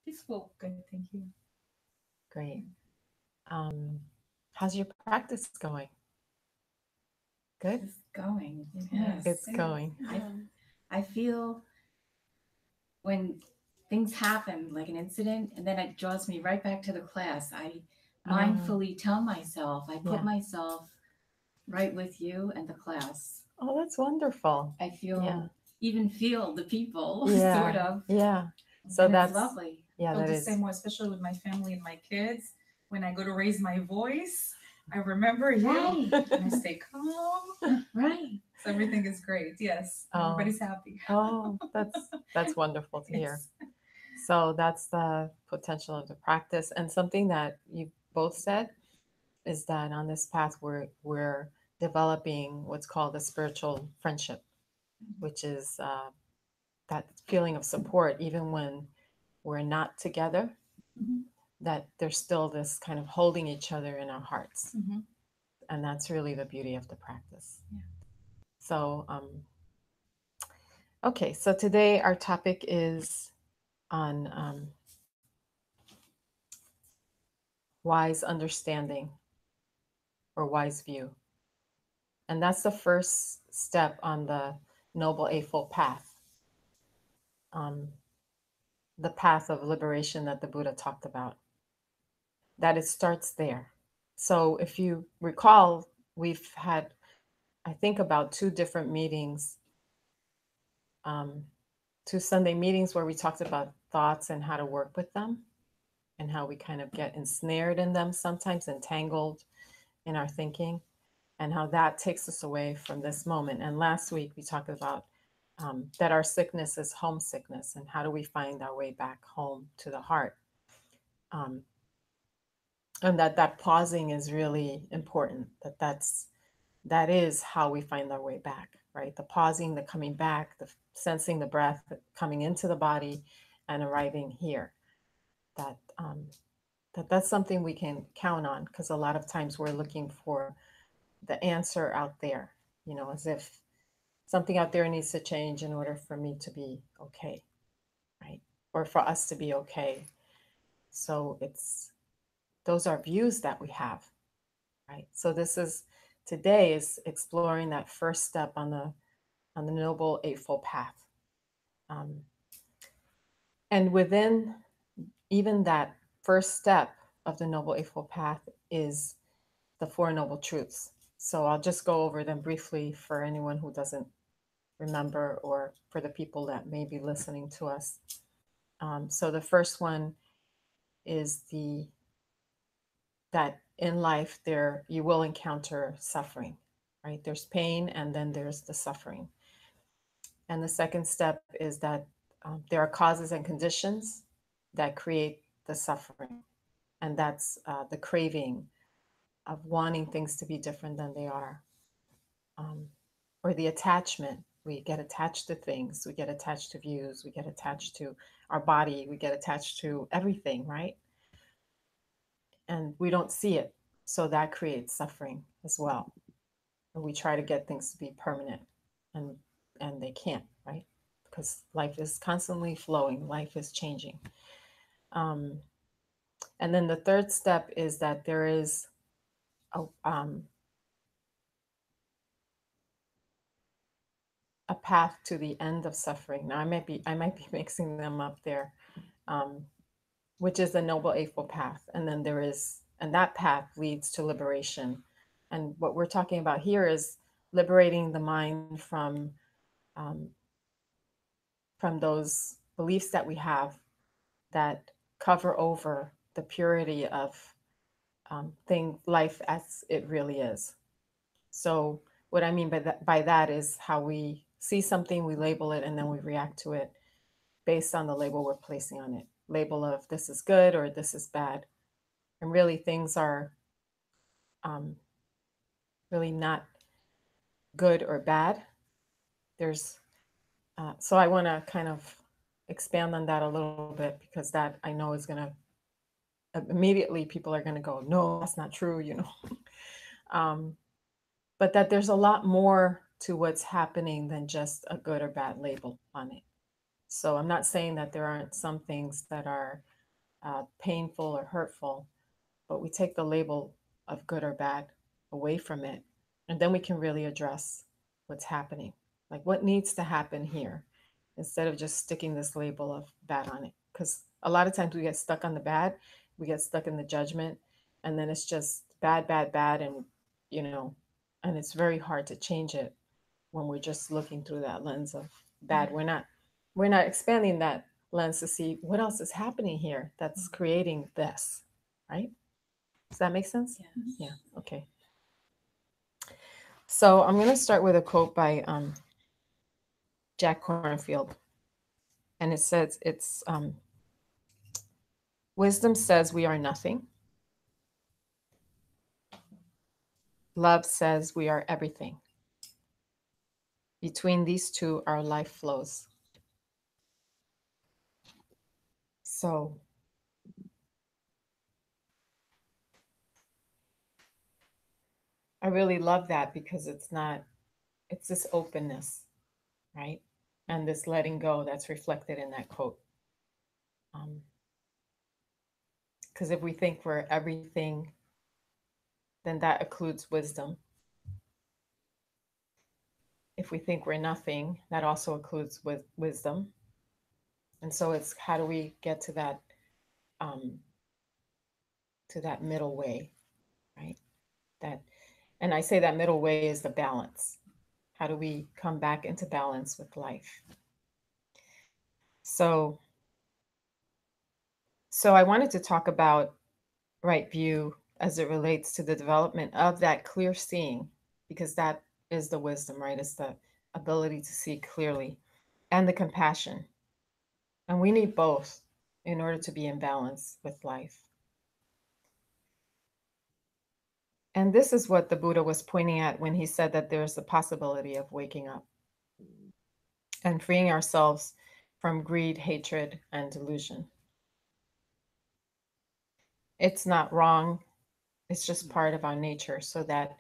Peaceful. Good. Thank you. Great. Um, how's your practice going? Good? It's going. Yes. It's Yes. going. I Yeah. I feel when things happen, like an incident, and then it draws me right back to the class. I Oh, mindfully tell myself, I put yeah. myself right with you and the class. Oh, that's wonderful. I Yeah. feel, even feel the people, sort Yeah. of, Yeah. So and it's that's, lovely. yeah, Feel that the is. same way, especially with my family and my kids. When I go to raise my voice, I remember you Right, and I stay calm. right. So everything is great. Yes. Oh, Everybody's happy. oh, that's wonderful to hear. Yes. So that's the potential of the practice. And something that you both said is that on this path we're developing what's called a spiritual friendship, which is that feeling of support even when we're not together, Hmm. that there's still this kind of holding each other in our hearts. Hmm. And that's really the beauty of the practice. Yeah. So, okay, so today our topic is on wise understanding or wise view. And that's the first step on the Noble Eightfold Path, um, the path of liberation that the Buddha talked about, that it starts there. So if you recall, we've had, I think, about two different meetings, um, two Sunday meetings where we talked about thoughts and how to work with them and how we kind of get ensnared in them sometimes, entangled in our thinking, and how that takes us away from this moment. And last week we talked about that our sickness is homesickness, and how do we find our way back home to the heart, um, and that pausing is really important. That is how we find our way back, right? The pausing, the coming back, the sensing the breath coming into the body, and arriving here. That that's something we can count on, because a lot of times we're looking for the answer out there, as if something out there needs to change in order for me to be okay, right? Or for us to be okay. So it's those are views that we have, right? So this is today is exploring that first step on the Noble Eightfold Path, um, and within even that first step of the Noble Eightfold Path is the Four Noble Truths. So I'll just go over them briefly for anyone who doesn't remember, or for the people that may be listening to us. So the first one is the that in life there you will encounter suffering, right? There's pain and then there's the suffering. And the second step is that there are causes and conditions that create the suffering, and that's the craving of wanting things to be different than they are, um, or the attachment. We get attached to things, we get attached to views, we get attached to our body, we get attached to everything, right? And we don't see it. So that creates suffering as well. And we try to get things to be permanent, and they can't, right? Because life is constantly flowing, life is changing. Um, and then the third step is that there is a path to the end of suffering. Now I might be mixing them up there, um, which is the Noble Eightfold Path, and then and that path leads to liberation. And what we're talking about here is liberating the mind um, from those beliefs that we have that cover over the purity of thing life as it really is. So what I mean by that is how we see something, we label it, and then we react to it based on the label we're placing on it. Label of this is good or this is bad. And really things are um, really not good or bad. There's so I want to kind of expand on that a little bit, because that I know is going to immediately people are going to go, no, that's not true. um, but that there's a lot more to what's happening than just a good or bad label on it. So I'm not saying that there aren't some things that are painful or hurtful, but we take the label of good or bad away from it. And then we can really address what's happening. Like what needs to happen here instead of just sticking this label of bad on it. Because a lot of times we get stuck on the bad, we get stuck in the judgment, and then it's just bad, bad, bad. And, you know, and it's very hard to change it when we're just looking through that lens of bad. We're not expanding that lens to see what else is happening here that's creating this, right? Does that make sense? Yes. Yeah. Okay. So I'm going to start with a quote by Jack Kornfield, and it says, "It's wisdom says we are nothing. Love says we are everything. Between these two, our life flows." So I really love that because it's this openness, right? And this letting go that's reflected in that quote. Because if we think we're everything, then that includes wisdom. If we think we're nothing, that also includes wisdom. And so it's how do we get um, to that middle way, right? That, and I say that middle way is the balance. How do we come back into balance with life? So, so I wanted to talk about right view as it relates to the development of that clear seeing, because that is the wisdom, right? It's the ability to see clearly and the compassion. And we need both in order to be in balance with life. And this is what the Buddha was pointing at when he said that there's the possibility of waking up and freeing ourselves from greed, hatred, and delusion. It's not wrong, it's just part of our nature. So that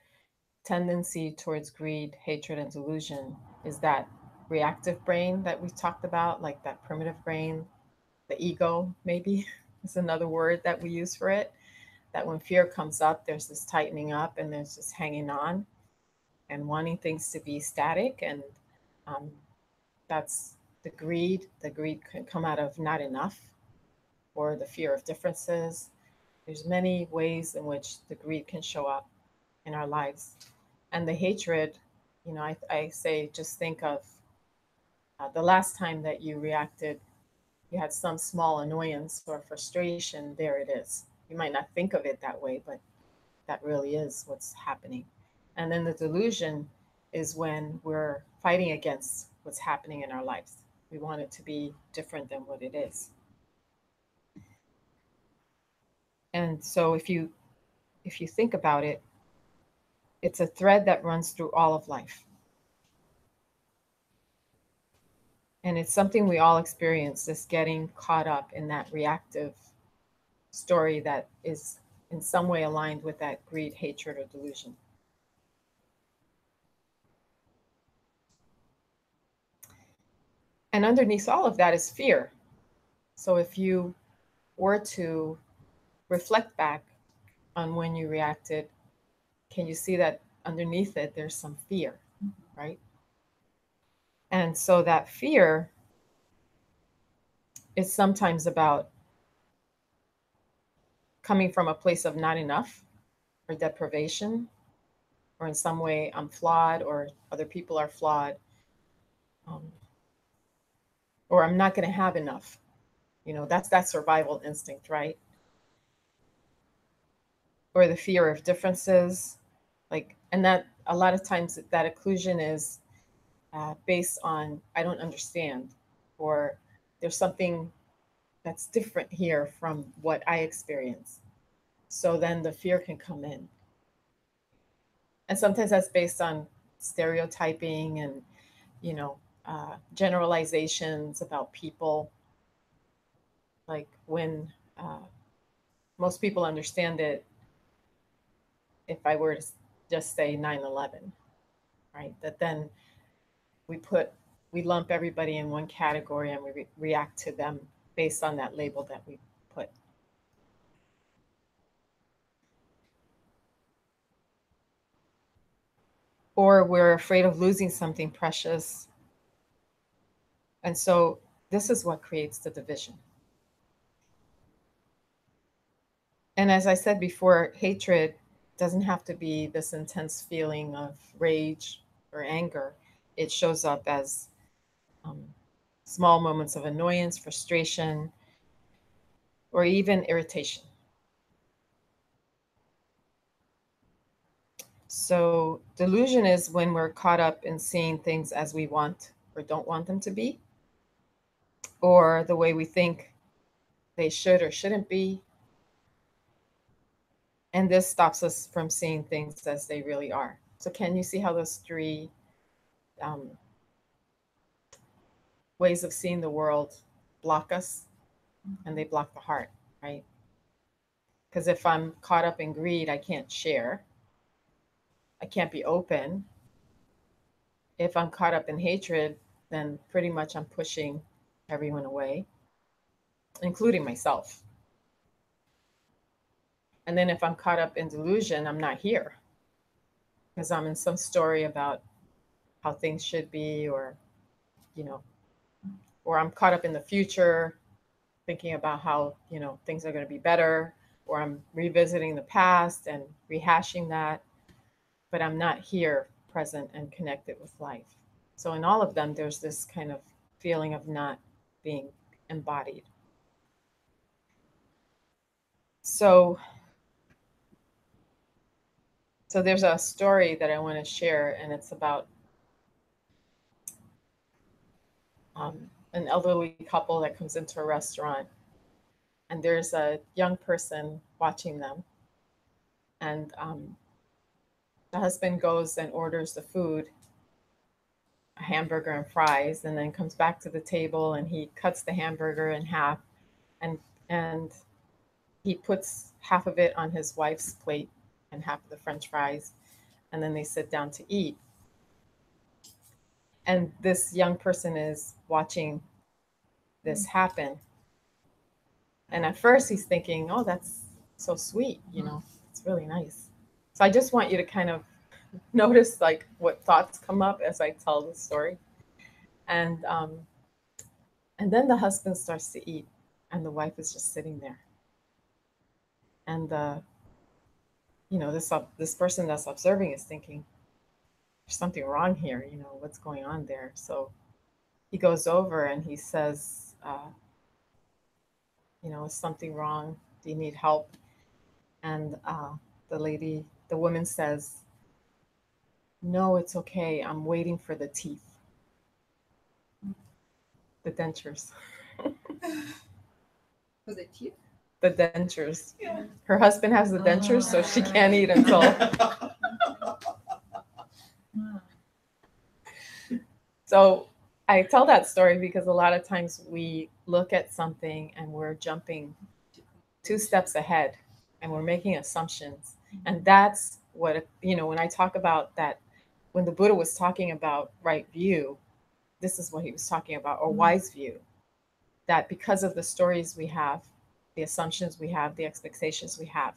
tendency towards greed, hatred, and delusion is that reactive brain that we talked about, like that primitive brain, the ego, maybe is another word that we use for it. That when fear comes up, there's this tightening up and there's this hanging on and wanting things to be static. And um, that's the greed. The greed can come out of not enough or the fear of differences. There's many ways in which the greed can show up in our lives. And the hatred, you know, I say just think of the last time that you reacted, you had some small annoyance or frustration, there it is. You might not think of it that way, but that really is what's happening. And then the delusion is when we're fighting against what's happening in our lives. We want it to be different than what it is. And so if you think about it, it's a thread that runs through all of life. And it's something we all experience, this getting caught up in that reactive story that is in some way aligned with that greed, hatred, or delusion. And underneath all of that is fear. So if you were to reflect back on when you reacted, can you see that underneath it, there's some fear, right? And so that fear is sometimes about coming from a place of not enough or deprivation, or in some way I'm flawed or other people are flawed, um, or I'm not going to have enough. You know, that's that survival instinct, right? Or the fear of differences, like, and that a lot of times that occlusion is based on I don't understand, or there's something that's different here from what I experience. So then the fear can come in. And sometimes that's based on stereotyping and, you know, generalizations about people. Like when most people understand it, if I were to just say 9/11, right? That then we put, we lump everybody in one category and we react to them based on that label that we put. or we're afraid of losing something precious. And so this is what creates the division. And as I said before, hatred doesn't have to be this intense feeling of rage or anger. It shows up as small moments of annoyance, frustration, or even irritation. So, delusion is when we're caught up in seeing things as we want or don't want them to be, or the way we think they should or shouldn't be. And this stops us from seeing things as they really are. So, can you see how those three um, ways of seeing the world block us, and they block the heart, right? Because if I'm caught up in greed, I can't share, I can't be open. If I'm caught up in hatred, then pretty much I'm pushing everyone away, including myself. And then if I'm caught up in delusion, I'm not here because I'm in some story about how things should be, or, you know, or I'm caught up in the future thinking about how, you know, things are going to be better, or I'm revisiting the past and rehashing that, but I'm not here present and connected with life. So in all of them, there's this kind of feeling of not being embodied. So there's a story that I want to share, and it's about an elderly couple that comes into a restaurant, and there's a young person watching them, and the husband goes and orders the food, a hamburger and fries, and then comes back to the table and he cuts the hamburger in half, and he puts half of it on his wife's plate and half of the French fries, and then they sit down to eat. And this young person is watching this happen. And at first he's thinking, oh, that's so sweet, you know, it's really nice. So I just want you to kind of notice like what thoughts come up as I tell the story. And then the husband starts to eat, and the wife is just sitting there. And you know, this person that's observing is thinking, there's something wrong here. You know, what's going on there? So he goes over and he says, you know, is something wrong? Do you need help? And the woman says, no, it's okay. I'm waiting for the teeth, the dentures. Was it teeth? The dentures. Yeah. Her husband has the dentures, so she can't eat until. So I tell that story because a lot of times we look at something and we're jumping 2 steps ahead and we're making assumptions. And that's what, you know, when I talk about that, when the Buddha was talking about right view, this is what he was talking about, or wise view, that because of the stories we have, the assumptions we have, the expectations we have,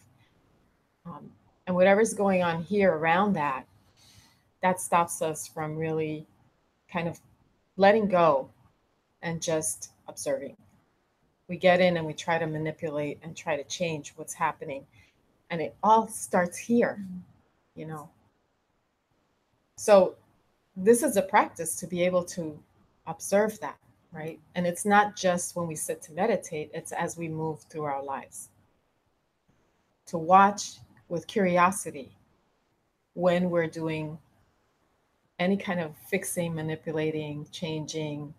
and whatever's going on here around that, that stops us from really kind of letting go and just observing. We get in and we try to manipulate and try to change what's happening. And it all starts here, you know. So this is a practice to be able to observe that, right? And it's not just when we sit to meditate, it's as we move through our lives. To watch with curiosity when we're doing any kind of fixing, manipulating, changing,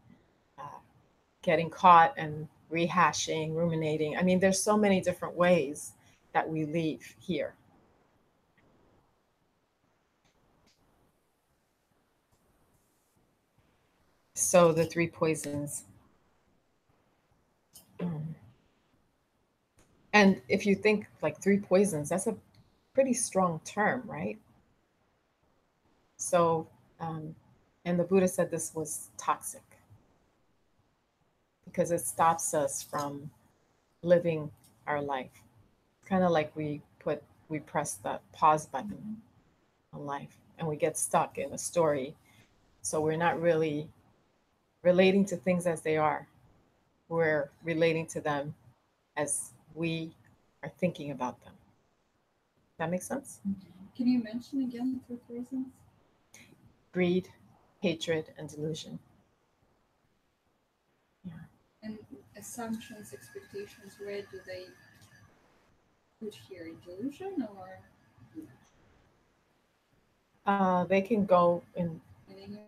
getting caught and rehashing, ruminating. I mean, there's so many different ways that we leave here. So the 3 poisons. And if you think like 3 poisons, that's a pretty strong term, right? So, and the Buddha said this was toxic because it stops us from living our life. Kind of like we press the pause button on life. and we get stuck in a story. So we're not really relating to things as they are. We're relating to them as we are thinking about them. That makes sense? Can you mention again the reasons? Greed, hatred, and delusion. Yeah. And assumptions, expectations, where do they put here? Delusion or They can go in in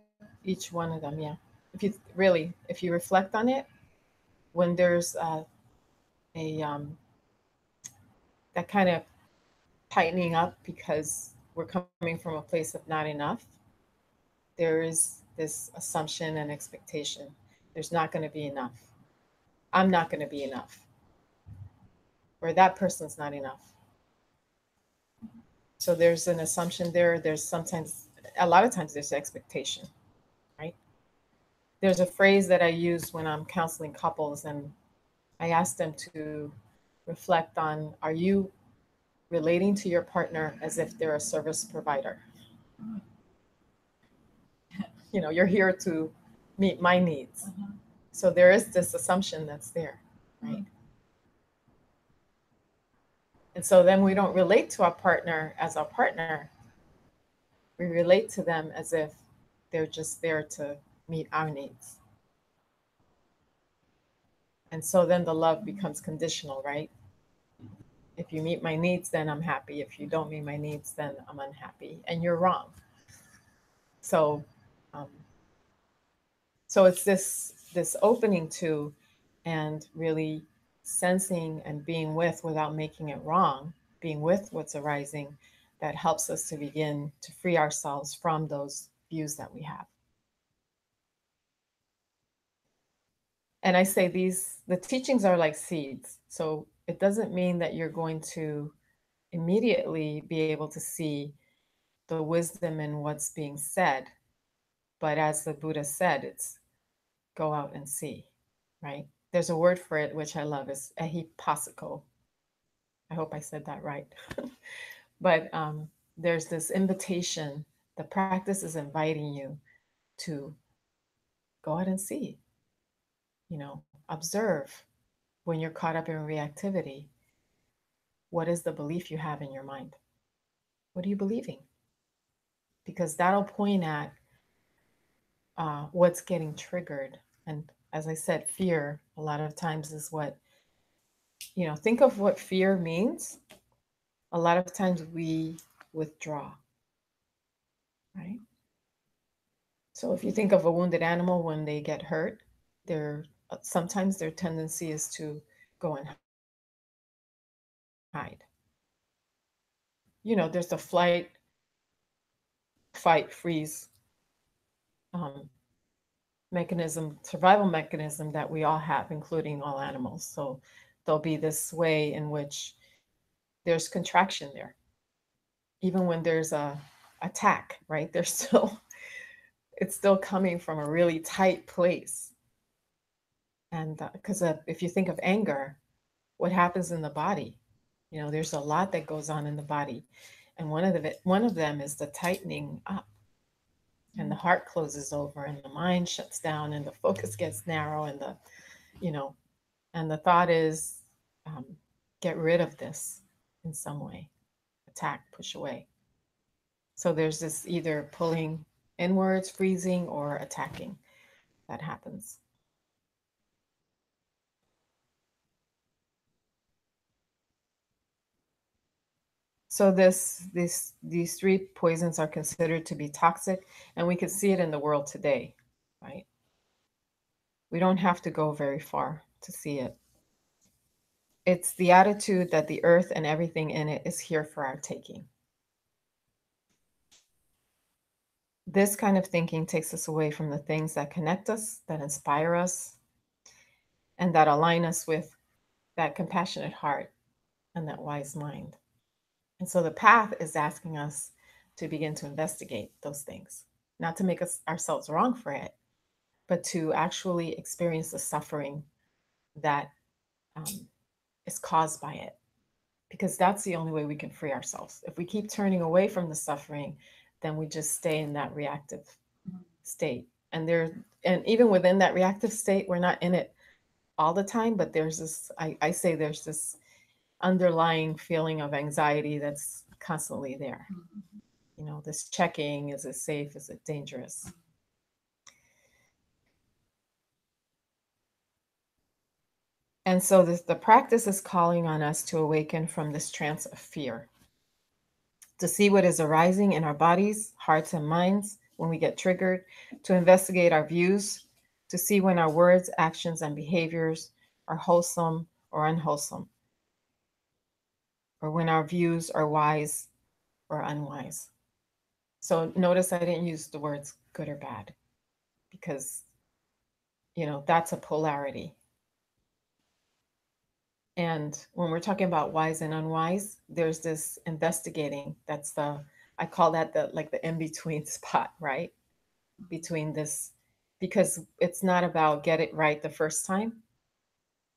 each one of them, yeah. If you reflect on it, when there's a that kind of tightening up because we're coming from a place of not enough, there is this assumption and expectation. There's not going to be enough. I'm not going to be enough. Or that person's not enough. So there's an assumption there. There's sometimes, a lot of times, there's expectation, right? There's a phrase that I use when I'm counseling couples, and I ask them to reflect on, are you relating to your partner as if they're a service provider? You know, you're here to meet my needs. So there is this assumption that's there, right? And so then we don't relate to our partner as our partner. We relate to them as if they're just there to meet our needs. And so then the love becomes conditional, right? If you meet my needs, then I'm happy. If you don't meet my needs, then I'm unhappy. And you're wrong. So, um, so it's this opening to, and really sensing and being with without making it wrong, being with what's arising, that helps us to begin to free ourselves from those views that we have. And I say the teachings are like seeds. So it doesn't mean that you're going to immediately be able to see the wisdom in what's being said. But as the Buddha said, it's go out and see, right? There's a word for it, which I love, is ehipassiko. I hope I said that right. But there's this invitation. The practice is inviting you to go out and see, observe when you're caught up in reactivity. What is the belief you have in your mind? What are you believing? Because that'll point at what's getting triggered. And as I said, fear a lot of times is what, think of what fear means. A lot of times we withdraw, right? So if you think of a wounded animal when they get hurt, sometimes their tendency is to go and hide. There's the flight, fight, freeze survival mechanism that we all have, including all animals. So there'll be this way in which there's contraction there. Even when there's a attack, right? It's still coming from a really tight place. And because if you think of anger, what happens in the body? There's a lot that goes on in the body. And one of them is the tightening up. And the heart closes over and the mind shuts down and the focus gets narrow and the thought is get rid of this in some way, attack, push away. So there's this either pulling inwards, freezing, or attacking that happens. So these three poisons are considered to be toxic, and we can see it in the world today, right? We don't have to go very far to see it. It's the attitude that the earth and everything in it is here for our taking. This kind of thinking takes us away from the things that connect us, that inspire us, and that align us with that compassionate heart and that wise mind. And so the path is asking us to begin to investigate those things, not to make ourselves wrong for it, but to actually experience the suffering that is caused by it. Because that's the only way we can free ourselves. If we keep turning away from the suffering, then we just stay in that reactive state. And even within that reactive state, we're not in it all the time, but there's this, I say there's this underlying feeling of anxiety that's constantly there. You know, this checking, is it safe? Is it dangerous? And so the practice is calling on us to awaken from this trance of fear, to see what is arising in our bodies, hearts, and minds when we get triggered, to investigate our views, to see when our words, actions, and behaviors are wholesome or unwholesome, or when our views are wise or unwise. So notice I didn't use the words good or bad, because, you know, that's a polarity. And when we're talking about wise and unwise, there's this investigating. That's I call that the in-between spot, right? Between this, because it's not about get it right the first time.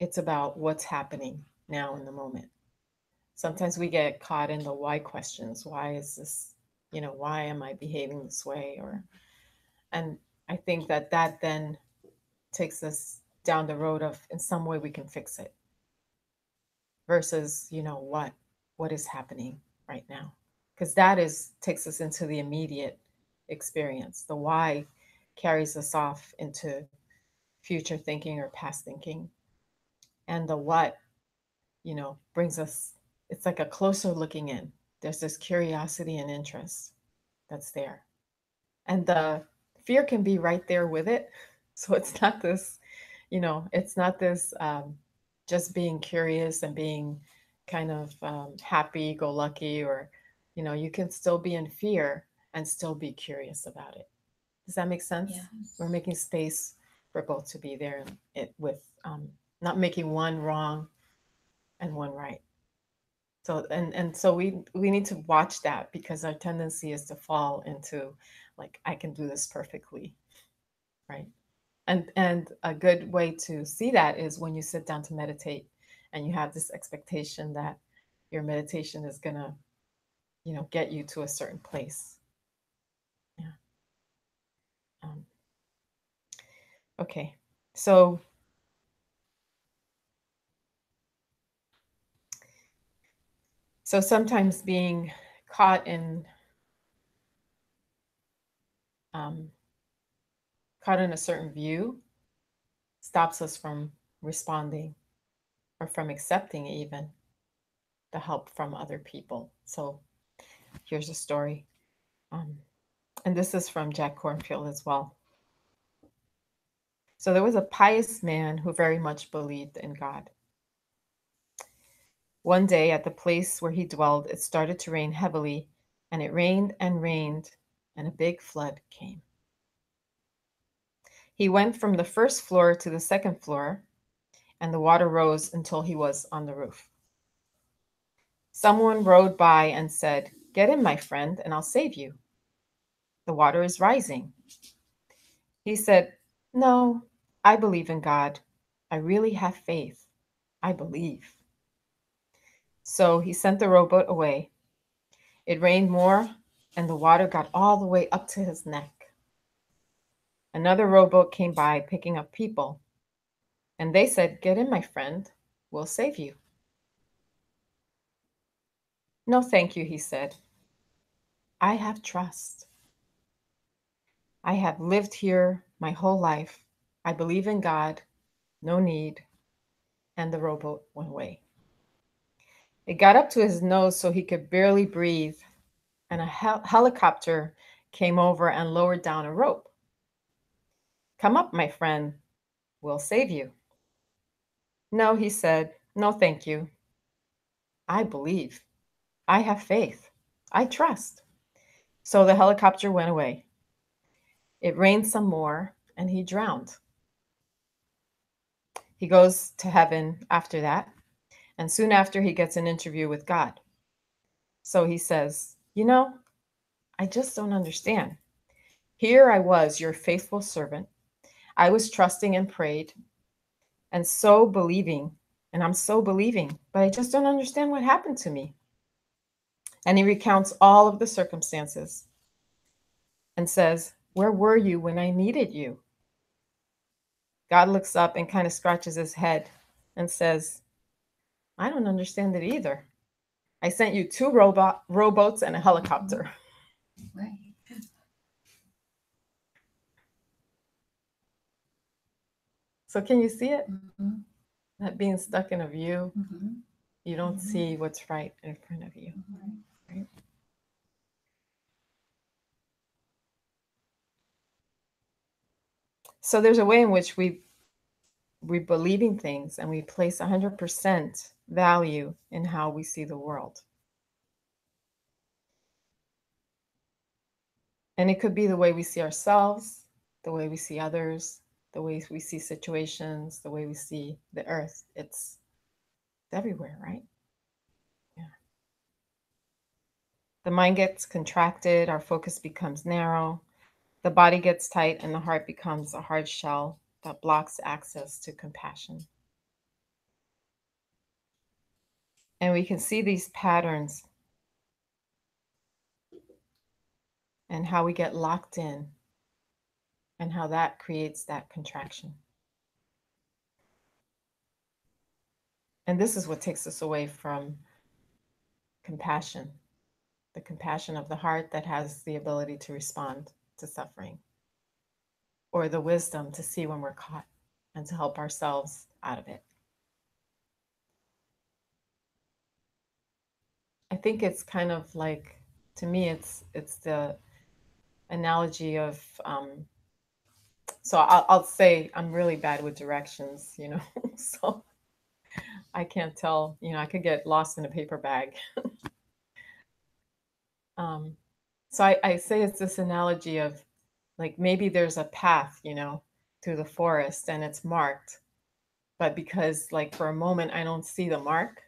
It's about what's happening now in the moment. Sometimes we get caught in the why questions. Why is this, you know, why am I behaving this way? And I think that then takes us down the road of, in some way we can fix it, versus, you know, what is happening right now, because that takes us into the immediate experience. The why carries us off into future thinking or past thinking, and the what, you know, brings us, it's like a closer looking in. There's this curiosity and interest that's there, and the fear can be right there with it. So it's not this, you know, it's not this just being curious and being kind of happy go lucky, or, you know, you can still be in fear and still be curious about it. Does that make sense? Yes. We're making space for both to be there, with not making one wrong and one right. So and so we need to watch that, because our tendency is to fall into, like, I can do this perfectly, right? And a good way to see that is when you sit down to meditate and you have this expectation that your meditation is gonna, you know, get you to a certain place. Yeah. Okay. So sometimes being caught in a certain view stops us from responding, or from accepting even the help from other people. So here's a story. And this is from Jack Kornfield as well. So there was a pious man who very much believed in God. One day at the place where he dwelled, it started to rain heavily, and it rained and rained, and a big flood came. He went from the first floor to the second floor, and the water rose until he was on the roof. Someone rode by and said, "Get in, my friend, and I'll save you. The water is rising." He said, "No, I believe in God. I really have faith. I believe." So he sent the rowboat away. It rained more, and the water got all the way up to his neck. Another rowboat came by picking up people, and they said, "Get in, my friend. We'll save you." "No, thank you," he said. "I have trust. I have lived here my whole life. I believe in God. No need." And the rowboat went away. It got up to his nose so he could barely breathe, and a helicopter came over and lowered down a rope. "Come up, my friend. We'll save you." "No," he said. "No, thank you. I believe. I have faith. I trust." So the helicopter went away. It rained some more, and he drowned. He goes to heaven after that, and soon after he gets an interview with God. So he says, "You know, I just don't understand. Here I was, your faithful servant. I was trusting and prayed and so believing, and I'm so believing, but I just don't understand what happened to me." And he recounts all of the circumstances. and says, "Where were you when I needed you?" God looks up and kind of scratches his head and says, "I don't understand it either. I sent you 2 rowboats and a helicopter." Right. So can you see it? Mm-hmm. That being stuck in a view, Mm-hmm. you don't Mhm. see what's right in front of you. Right? So there's a way in which we believe in things and we place 100% value in how we see the world. And it could be the way we see ourselves, the way we see others, the way we see situations, the way we see the earth. It's everywhere, right? Yeah. The mind gets contracted, our focus becomes narrow, the body gets tight, and the heart becomes a hard shell that blocks access to compassion. And we can see these patterns and how we get locked in and how that creates that contraction. And this is what takes us away from compassion, the compassion of the heart that has the ability to respond to suffering, or the wisdom to see when we're caught and to help ourselves out of it. I think it's kind of like, to me, it's the analogy of, so I'll say I'm really bad with directions, so I can't tell, I could get lost in a paper bag. So I say it's this analogy of, like, maybe there's a path, through the forest and it's marked, but because, like, for a moment I don't see the mark,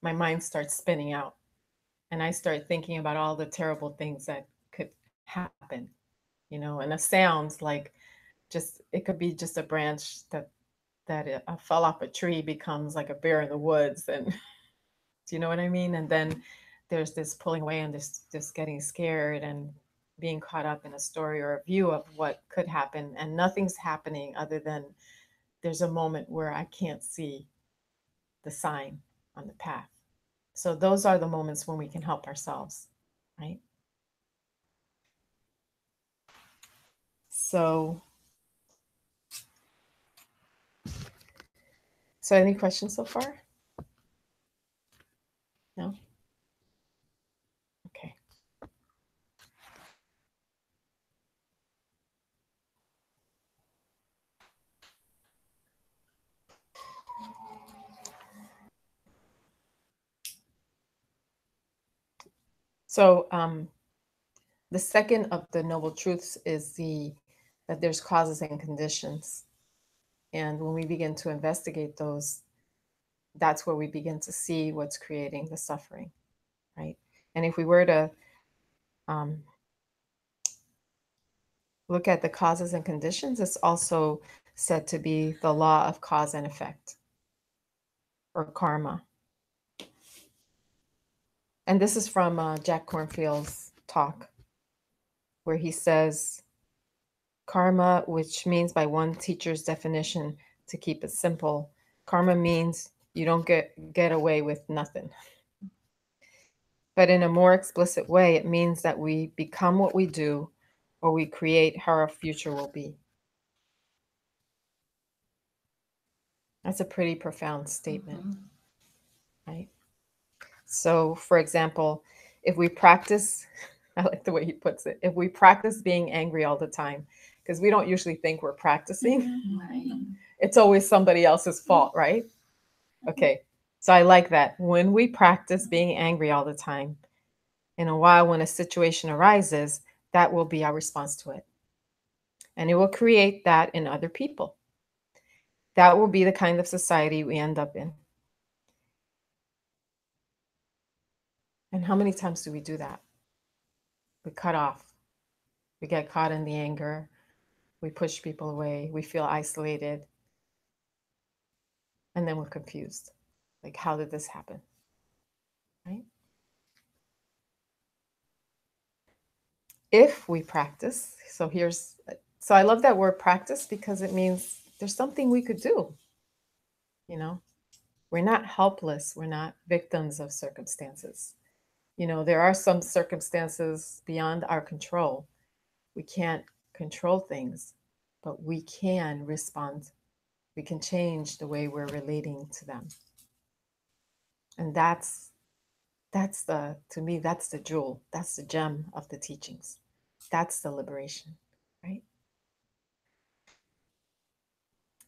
my mind starts spinning out and I start thinking about all the terrible things that could happen, and a sound like, just, it could be just a branch that fell off a tree becomes like a bear in the woods, and do you know what I mean? And then there's this pulling away and this getting scared and being caught up in a story or a view of what could happen, and nothing's happening other than there's a moment where I can't see the sign on the path. So those are the moments when we can help ourselves, right? So any questions so far? No? Okay. So the second of the noble truths is that there's causes and conditions. And when we begin to investigate those, that's where we begin to see what's creating the suffering, right? And if we were to look at the causes and conditions, it's also said to be the law of cause and effect, or karma. And this is from Jack Kornfield's talk, where he says, karma, which means, by one teacher's definition, to keep it simple, karma means you don't get away with nothing. But in a more explicit way, it means that we become what we do, or we create how our future will be. That's a pretty profound statement, right? So, for example, if we practice, I like the way he puts it, if we practice being angry all the time, because we don't usually think we're practicing, Right. it's always somebody else's fault, right? Okay, so I like that. When we practice being angry all the time, in a while, when a situation arises, that will be our response to it. And it will create that in other people. That will be the kind of society we end up in. And how many times do we do that? We cut off. We get caught in the anger. We push people away. We feel isolated. And then we're confused. Like, how did this happen? Right? if we practice, so I love that word practice because it means there's something we could do. You know, we're not helpless, we're not victims of circumstances. You know, there are some circumstances beyond our control. We can't control things, but we can respond. We can change the way we're relating to them. And that's the, to me, that's the jewel, that's the gem of the teachings. That's the liberation, right?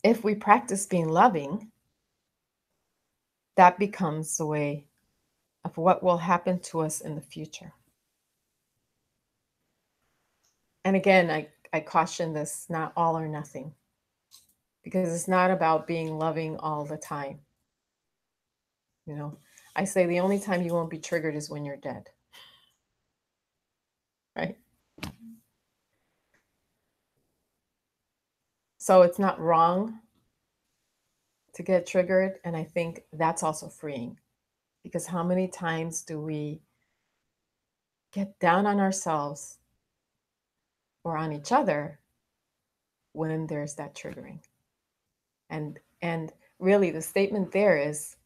If we practice being loving, that becomes the way of what will happen to us in the future. And again, I caution this, not all or nothing, because it's not about being loving all the time. You know, I say the only time you won't be triggered is when you're dead, right? So it's not wrong to get triggered. And I think that's also freeing, because how many times do we get down on ourselves or on each other when there's that triggering? And really the statement there is,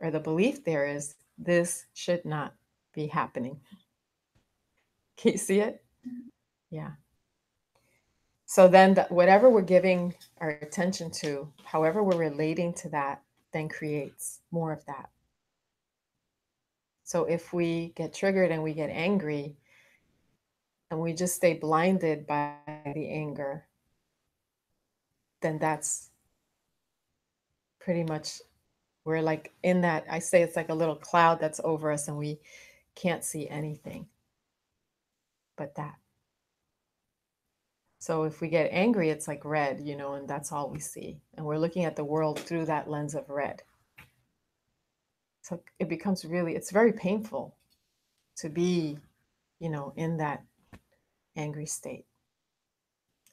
or the belief there is, this should not be happening. Can you see it? Yeah. So then whatever we're giving our attention to, however we're relating to that, then creates more of that. So if we get triggered and we get angry and we just stay blinded by the anger, then that's pretty much, we're like in that, I say it's like a little cloud that's over us and we can't see anything but that. So if we get angry, it's like red, you know, and that's all we see. And we're looking at the world through that lens of red. So it becomes really, it's very painful to be, you know, in that angry state.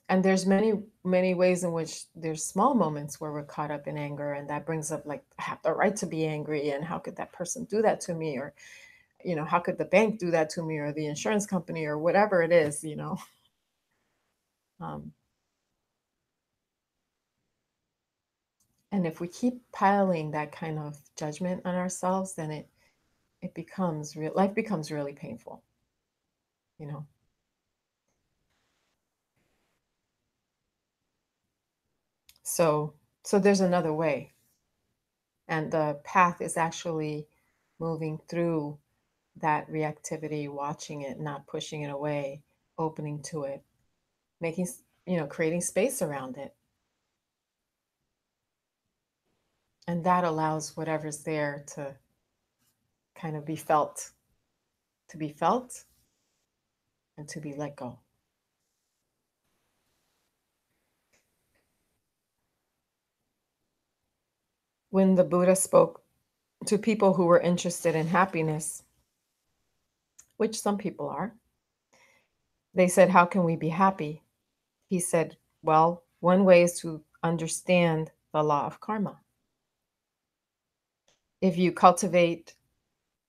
And there's many ways in which there's small moments where we're caught up in anger, and that brings up like, I have the right to be angry, and how could that person do that to me? Or, you know, how could the bank do that to me, or the insurance company, or whatever it is, you know? And if we keep piling that kind of judgment on ourselves, then it becomes real, life becomes really painful, you know? So there's another way. And the path is actually moving through that reactivity, watching it, not pushing it away, opening to it, making, you know, creating space around it. And that allows whatever's there to kind of be felt, and to be let go. When the Buddha spoke to people who were interested in happiness, which some people are, they said, how can we be happy? He said, well, one way is to understand the law of karma. If you cultivate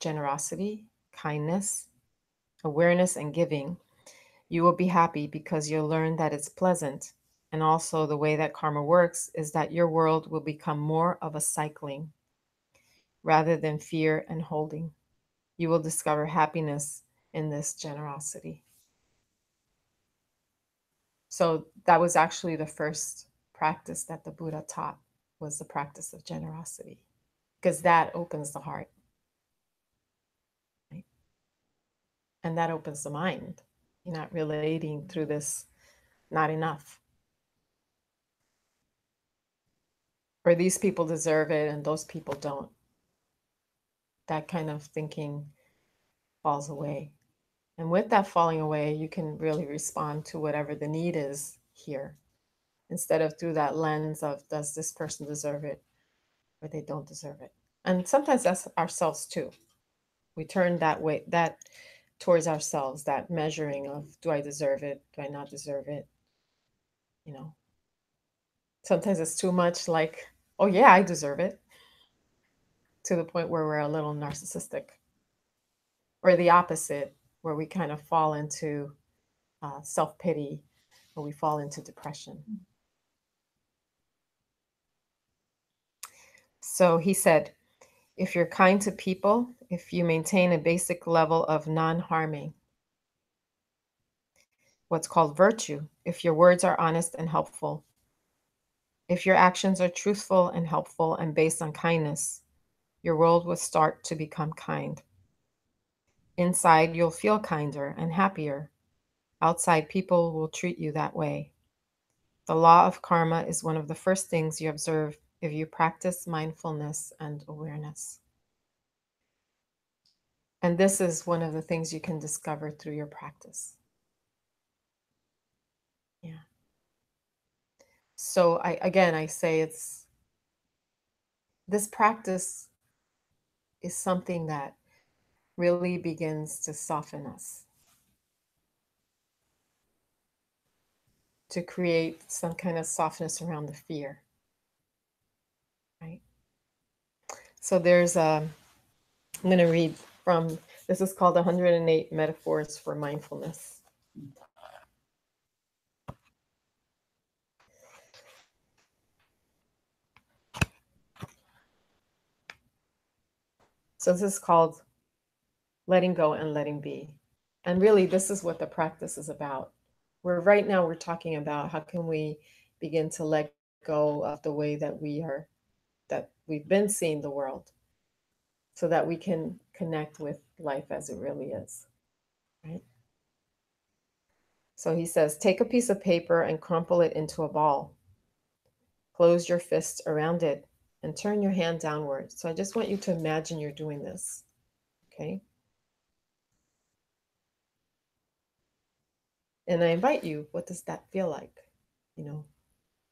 generosity, kindness, awareness, and giving, you will be happy because you'll learn that it's pleasant. And also the way that karma works is that your world will become more of a cycling rather than fear and holding. You will discover happiness in this generosity. So that was actually the first practice that the Buddha taught, was the practice of generosity, because that opens the heart, right? And that opens the mind. You're not relating through this not enough, or these people deserve it and those people don't. That kind of thinking falls away. And with that falling away, you can really respond to whatever the need is here, instead of through that lens of, does this person deserve it, or they don't deserve it. And sometimes that's ourselves too. We turn that way, that towards ourselves, that measuring of, do I deserve it? Do I not deserve it? You know, sometimes it's too much like, oh yeah, I deserve it, to the point where we're a little narcissistic. Or the opposite, where we kind of fall into self-pity, or we fall into depression. So he said, if you're kind to people, if you maintain a basic level of non-harming, what's called virtue, if your words are honest and helpful, if your actions are truthful and helpful and based on kindness, your world will start to become kind. Inside, you'll feel kinder and happier. Outside, people will treat you that way. The law of karma is one of the first things you observe if you practice mindfulness and awareness. And this is one of the things you can discover through your practice. Yeah. So I say this practice is something that really begins to soften us, to create some kind of softness around the fear, right? So I'm going to read from, this is called 108 Metaphors for Mindfulness. So this is called letting go and letting be. And really, this is what the practice is about. Right now we're talking about how can we begin to let go of the way that we've been seeing the world, so that we can connect with life as it really is, right? So he says, take a piece of paper and crumple it into a ball. Close your fist around it and turn your hand downward. So I just want you to imagine you're doing this, okay? And I invite you, what does that feel like? You know,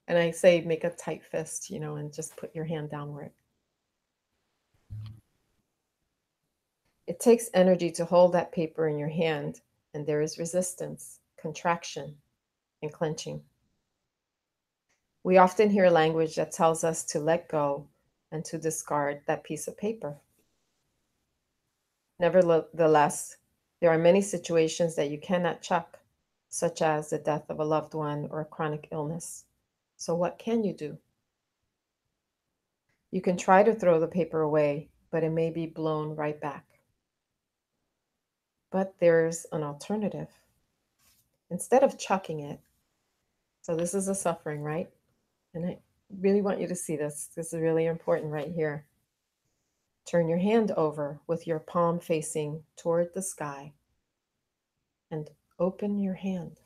and I say, make a tight fist, and just put your hand downward. It takes energy to hold that paper in your hand, and there is resistance, contraction, and clenching. We often hear language that tells us to let go and to discard that piece of paper. Nevertheless, there are many situations that you cannot chuck, such as the death of a loved one or a chronic illness. So what can you do? You can try to throw the paper away, but it may be blown right back. But there's an alternative. Instead of chucking it, so this is a suffering, right? And I really want you to see this. This is really important right here. Turn your hand over with your palm facing toward the sky and open your hand.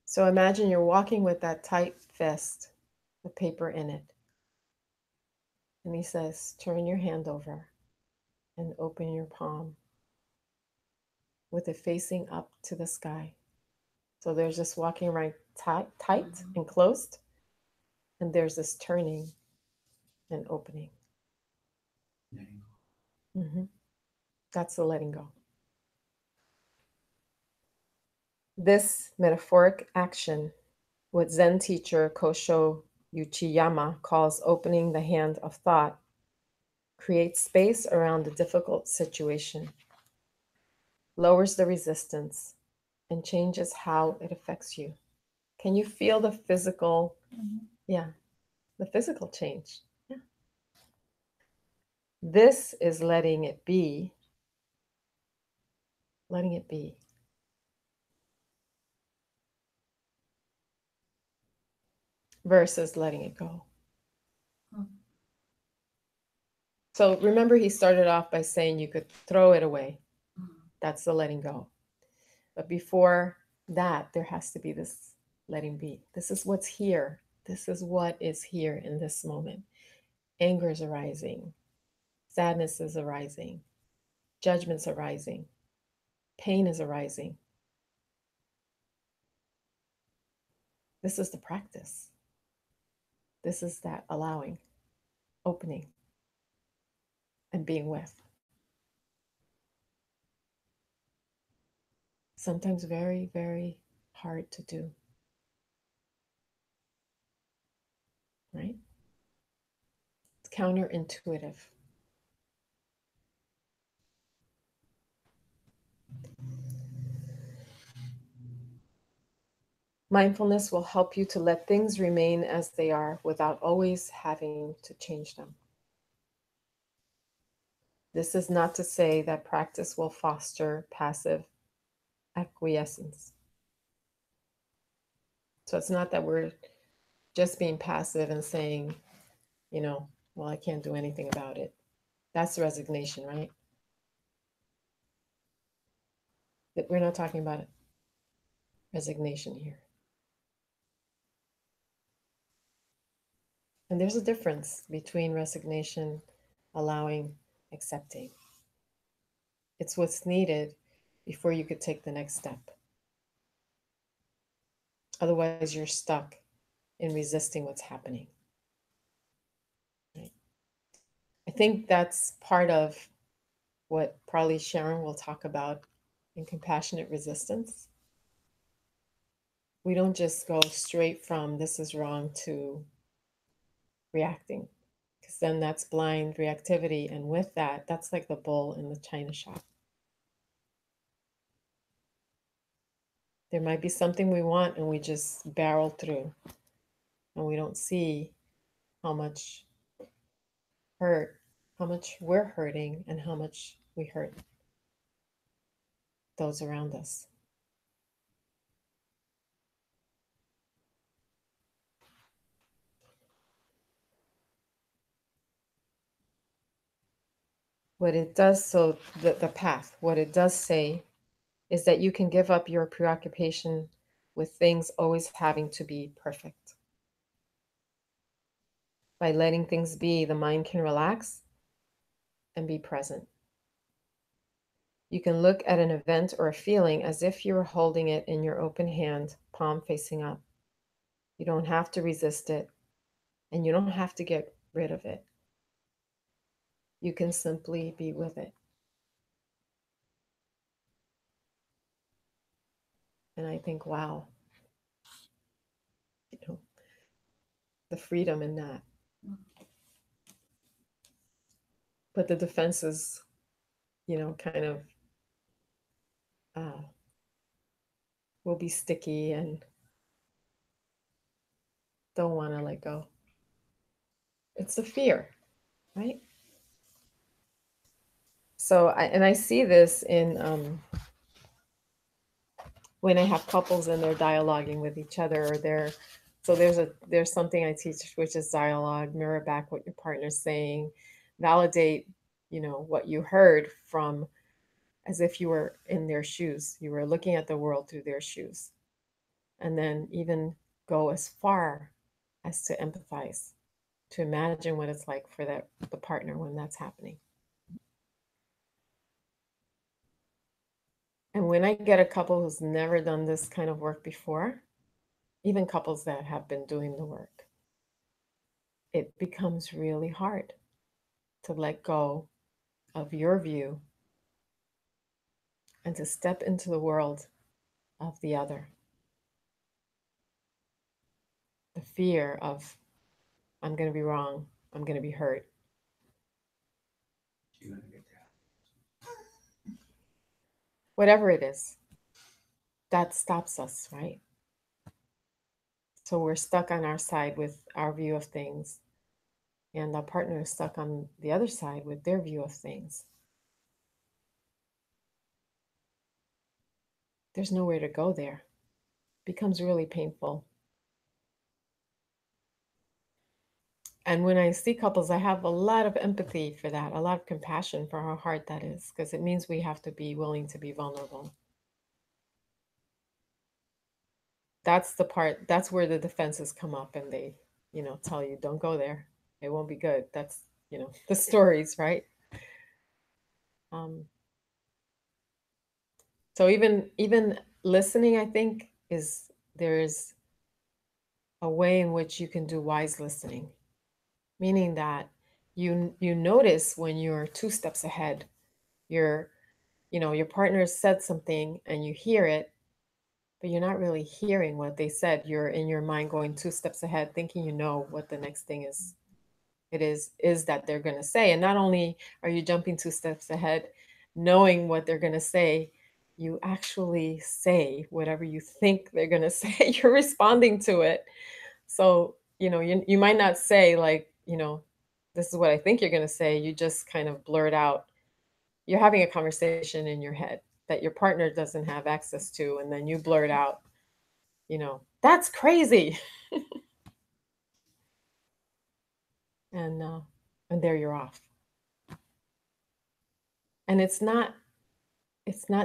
So imagine you're walking with that tight fist, the paper in it. And he says, turn your hand over and open your palm with it facing up to the sky. So there's this walking right tight and closed, and there's this turning and opening. Mm-hmm. That's the letting go. This metaphoric action, what Zen teacher Kosho Uchiyama calls opening the hand of thought, creates space around the difficult situation, lowers the resistance, and changes how it affects you. Can you feel the physical, the physical change? Yeah. This is letting it be, versus letting it go. So remember, he started off by saying you could throw it away. That's the letting go. But before that, there has to be this letting be. This is what's here. This is what is here in this moment. Anger is arising. Sadness is arising. Judgment's arising. Pain is arising. This is the practice. This is that allowing, opening, and being with. Sometimes very, very hard to do. Right? It's counterintuitive. Mindfulness will help you to let things remain as they are without always having to change them. This is not to say that practice will foster passive acquiescence. So it's not that we're just being passive and saying, well, I can't do anything about it. That's resignation, right? That we're not talking about resignation here. And there's a difference between resignation, allowing, accepting. It's what's needed before you could take the next step. Otherwise, you're stuck in resisting what's happening. Right? I think that's part of what probably Sharon will talk about in compassionate resistance. We don't just go straight from this is wrong to reacting, because then that's blind reactivity. And with that, that's like the bull in the china shop. There might be something we want and we just barrel through, and we don't see how much hurt, how much we're hurting, and how much we hurt those around us. What it does, so the path, what it does say is that you can give up your preoccupation with things always having to be perfect. By letting things be, the mind can relax and be present. You can look at an event or a feeling as if you were holding it in your open hand, palm facing up. You don't have to resist it, and you don't have to get rid of it. You can simply be with it. And I think, wow, the freedom in that. But the defenses, kind of will be sticky and don't want to let go. It's the fear, right? So, I see this in when I have couples and they're dialoguing with each other, or there's something I teach, which is dialogue. Mirror back what your partner's saying, validate, what you heard from, as if you were in their shoes. You were looking at the world through their shoes, and then even go as far as to empathize, to imagine what it's like for the partner when that's happening. And when I get a couple who's never done this kind of work before, even couples that have been doing the work, it becomes really hard to let go of your view and to step into the world of the other. The fear of, I'm going to be wrong, I'm going to be hurt. Whatever it is, that stops us, right? So we're stuck on our side with our view of things, and our partner is stuck on the other side with their view of things. There's nowhere to go there. It becomes really painful. And when I see couples, I have a lot of empathy for that, a lot of compassion for how hard that is, because it means we have to be willing to be vulnerable. That's the part, that's where the defenses come up, and they, tell you, don't go there. It won't be good. That's, the stories, right? So even listening, I think, there's a way in which you can do wise listening, meaning that you notice when you're 2 steps ahead. Your partner said something and you hear it, but you're not really hearing what they said. You're in your mind going 2 steps ahead, thinking what the next thing is. It is that they're going to say. And not only are you jumping 2 steps ahead, knowing what they're going to say, you actually say whatever you think they're going to say. You're responding to it. So, you might not say, like, this is what I think you're going to say. You just kind of blurt out. You're having a conversation in your head that your partner doesn't have access to. And then you blurt out, that's crazy. And there you're off. And it's not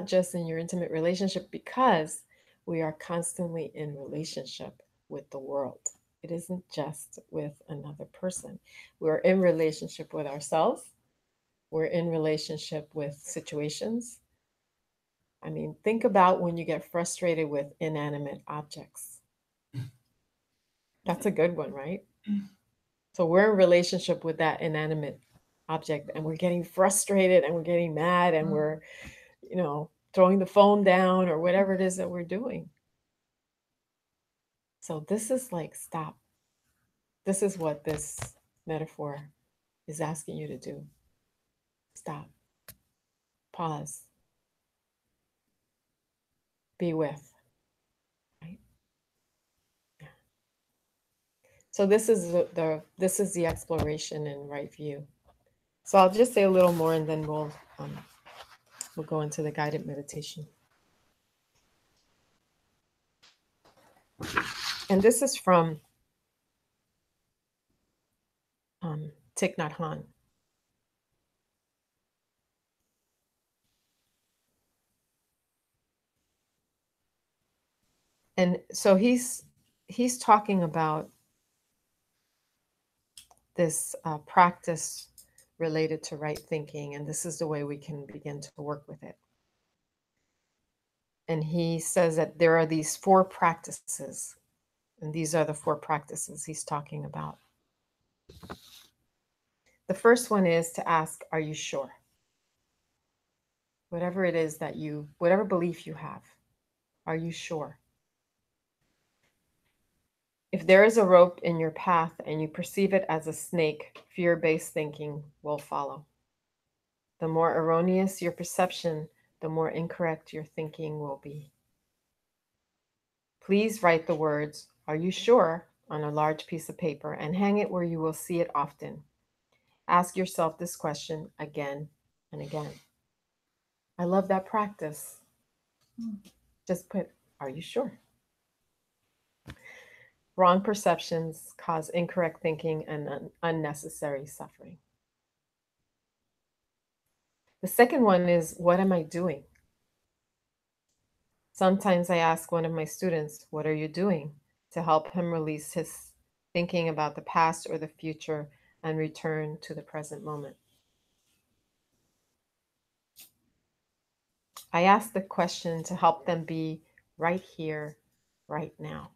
just in your intimate relationship, because we are constantly in relationship with the world. It isn't just with another person. We're in relationship with ourselves. We're in relationship with situations. I mean, think about when you get frustrated with inanimate objects. That's a good one, right? So we're in relationship with that inanimate object, and we're getting frustrated, and we're getting mad, and we're, throwing the phone down, or whatever it is that we're doing. So this is like, stop. This is what this metaphor is asking you to do. Stop. Pause. Be with. Right? Yeah. So this is the exploration in right view. So I'll just say a little more, and then we'll go into the guided meditation. And this is from Thich Nhat Hanh. And so he's talking about this practice related to right thinking, and this is the way we can begin to work with it. And he says that there are these 4 practices, and these are the 4 practices he's talking about. The first one is to ask, are you sure? Whatever it is that whatever belief you have, are you sure? If there is a rope in your path and you perceive it as a snake, fear-based thinking will follow. The more erroneous your perception, the more incorrect your thinking will be. Please write the words, "Are you sure?" on a large piece of paper and hang it where you will see it often. Ask yourself this question again and again. I love that practice. Just put, "Are you sure?" Wrong perceptions cause incorrect thinking and unnecessary suffering. The second one is, what am I doing? Sometimes I ask one of my students, what are you doing? To help him release his thinking about the past or the future and return to the present moment. I ask the question to help them be right here, right now.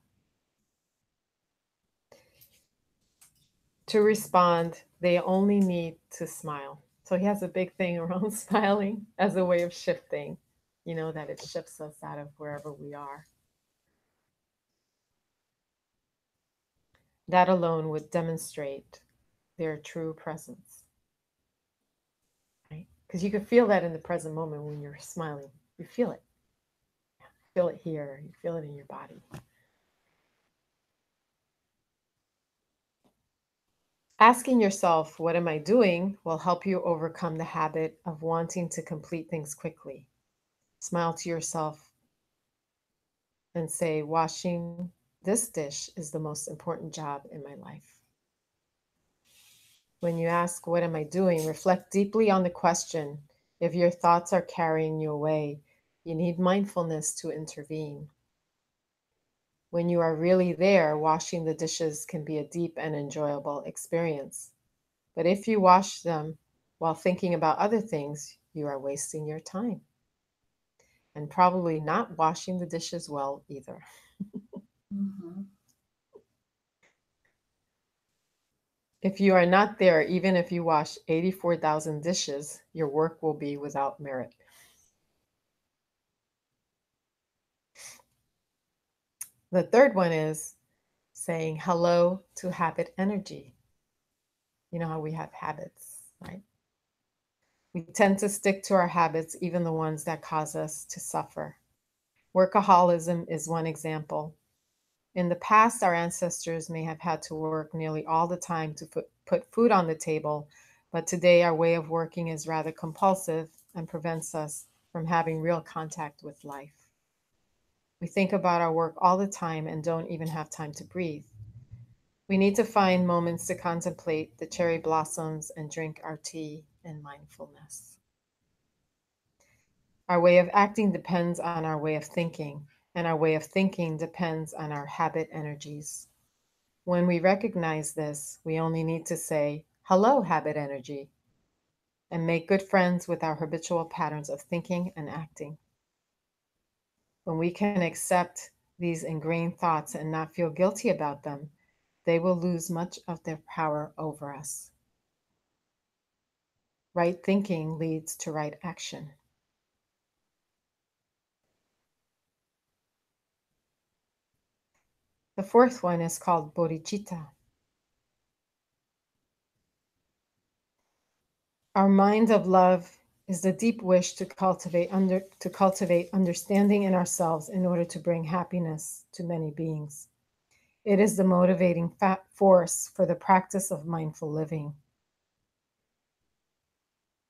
To respond, they only need to smile. So he has a big thing around smiling as a way of shifting, that it shifts us out of wherever we are. That alone would demonstrate their true presence. Right? Because you can feel that in the present moment when you're smiling. You feel it. You feel it here. You feel it in your body. Asking yourself, what am I doing, will help you overcome the habit of wanting to complete things quickly. Smile to yourself and say, washing this dish is the most important job in my life. When you ask, what am I doing, reflect deeply on the question. If your thoughts are carrying you away, you need mindfulness to intervene. When you are really there, washing the dishes can be a deep and enjoyable experience. But if you wash them while thinking about other things, you are wasting your time. And probably not washing the dishes well either. Mm-hmm. If you are not there, even if you wash 84,000 dishes, your work will be without merit. The third one is saying hello to habit energy. You know how we have habits, right? We tend to stick to our habits, even the ones that cause us to suffer. Workaholism is one example. In the past, our ancestors may have had to work nearly all the time to put food on the table, but today our way of working is rather compulsive and prevents us from having real contact with life. We think about our work all the time and don't even have time to breathe. We need to find moments to contemplate the cherry blossoms and drink our tea in mindfulness. Our way of acting depends on our way of thinking, and our way of thinking depends on our habit energies. When we recognize this, we only need to say, "Hello, habit energy," and make good friends with our habitual patterns of thinking and acting. When we can accept these ingrained thoughts and not feel guilty about them, they will lose much of their power over us. Right thinking leads to right action. The fourth one is called bodhicitta. Our mind of love is the deep wish to cultivate understanding in ourselves in order to bring happiness to many beings. It is the motivating force for the practice of mindful living.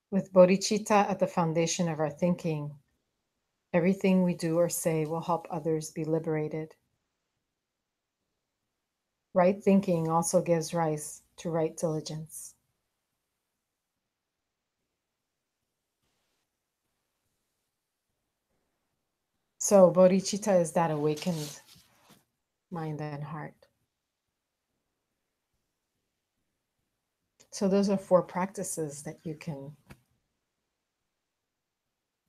With bodhicitta at the foundation of our thinking, everything we do or say will help others be liberated. Right thinking also gives rise to right diligence. So bodhicitta is that awakened mind and heart. So those are 4 practices that you can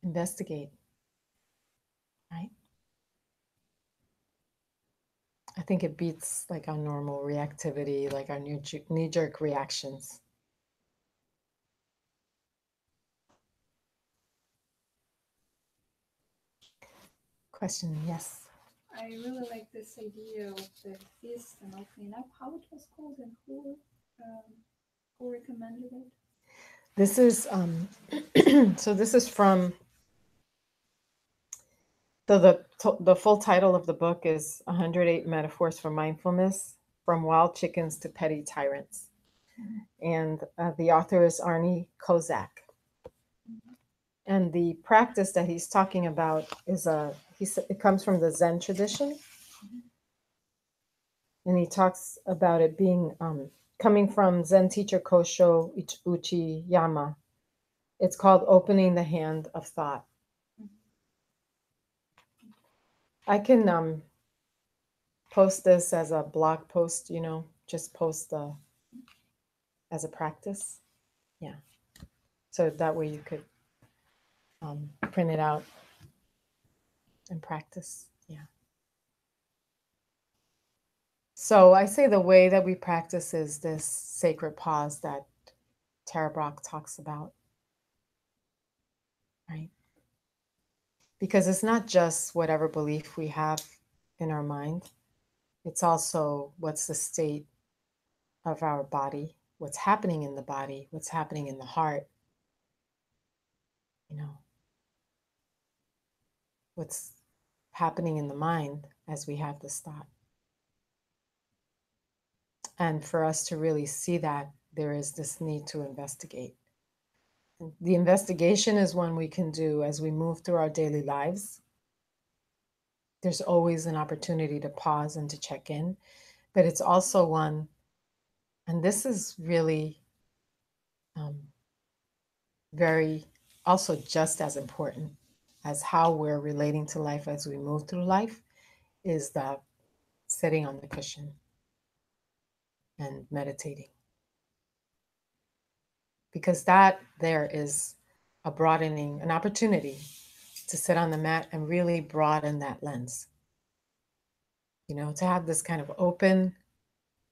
investigate, right? I think it beats like our normal reactivity, like our knee-jerk reactions. Question, yes. I really like this idea of the fist and opening up. How it was called and who recommended it? This is so this is from the full title of the book is 108 Metaphors for Mindfulness, From Wild Chickens to Petty Tyrants. And the author is Arnie Kozak. And the practice that he's talking about is it comes from the Zen tradition. And he talks about it being coming from Zen teacher Kosho Uchiyama. It's called opening the hand of thought. I can post this as a blog post, just post as a practice. Yeah. So that way you could print it out and practice. Yeah. So I say the way that we practice is this sacred pause that Tara Brach talks about, right? Because it's not just whatever belief we have in our mind. It's also what's the state of our body, what's happening in the body, what's happening in the heart, what's happening in the mind as we have this thought. And for us to really see that, there is this need to investigate. The investigation is one we can do as we move through our daily lives. There's always an opportunity to pause and to check in, but it's also one, and this is really very, also just as important as how we're relating to life as we move through life, is the sitting on the cushion and meditating. Because that there is a broadening, an opportunity to sit on the mat and really broaden that lens. To have this kind of open,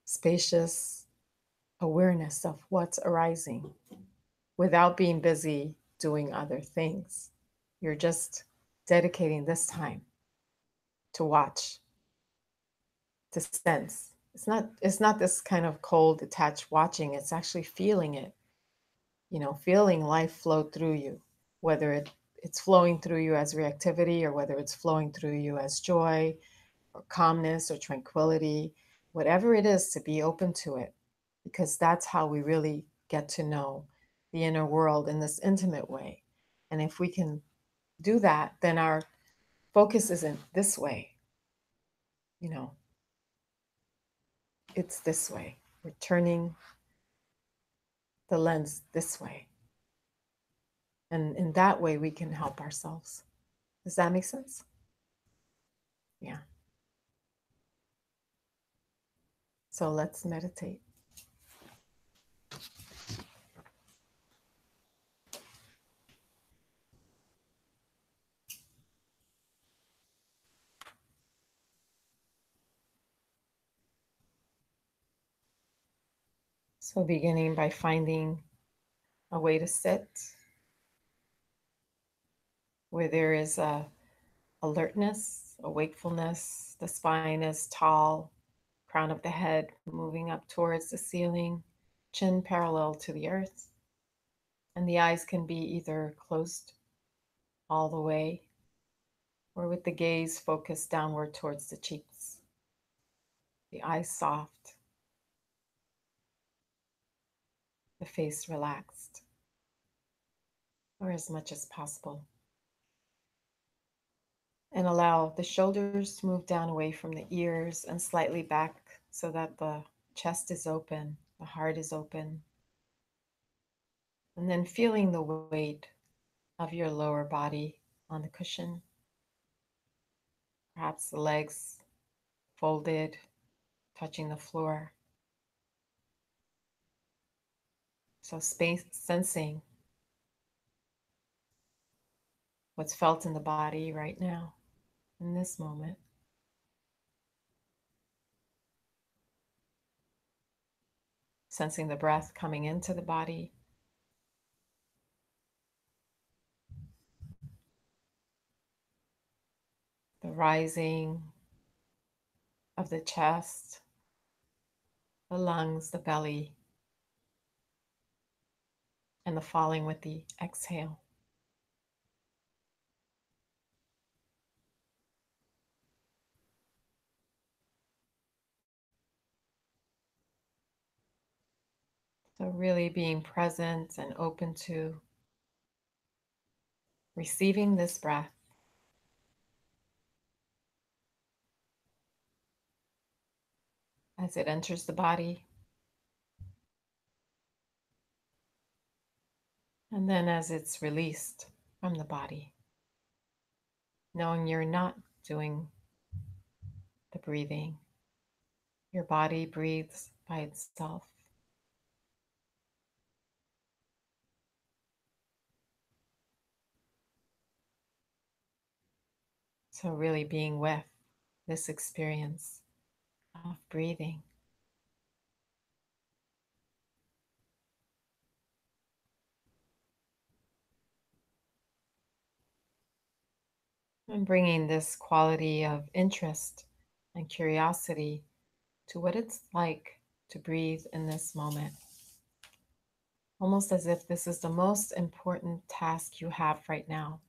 spacious awareness of what's arising without being busy doing other things. You're just dedicating this time to watch, to sense. It's not this kind of cold, detached watching. It's actually feeling it. feeling life flow through you, whether it's flowing through you as reactivity or whether it's flowing through you as joy or calmness or tranquility, whatever it is, to be open to it, because that's how we really get to know the inner world in this intimate way. And if we can do that, then our focus isn't this way, it's this way. We're turning the lens this way. And in that way, we can help ourselves. Does that make sense? Yeah. So let's meditate. So beginning by finding a way to sit where there is a alertness, a wakefulness. The spine is tall, crown of the head moving up towards the ceiling, chin parallel to the earth. And the eyes can be either closed all the way or with the gaze focused downward towards the cheeks. The eyes soft, the face relaxed, or as much as possible. And allow the shoulders to move down away from the ears and slightly back so that the chest is open, the heart is open. And then feeling the weight of your lower body on the cushion. Perhaps the legs folded, touching the floor. So space sensing what's felt in the body right now, in this moment. Sensing the breath coming into the body. The rising of the chest, the lungs, the belly, and the falling with the exhale. So really being present and open to receiving this breath as it enters the body, and then as it's released from the body, knowing you're not doing the breathing. Your body breathes by itself. So really being with this experience of breathing. And bringing this quality of interest and curiosity to what it's like to breathe in this moment. Almost as if this is the most important task you have right now.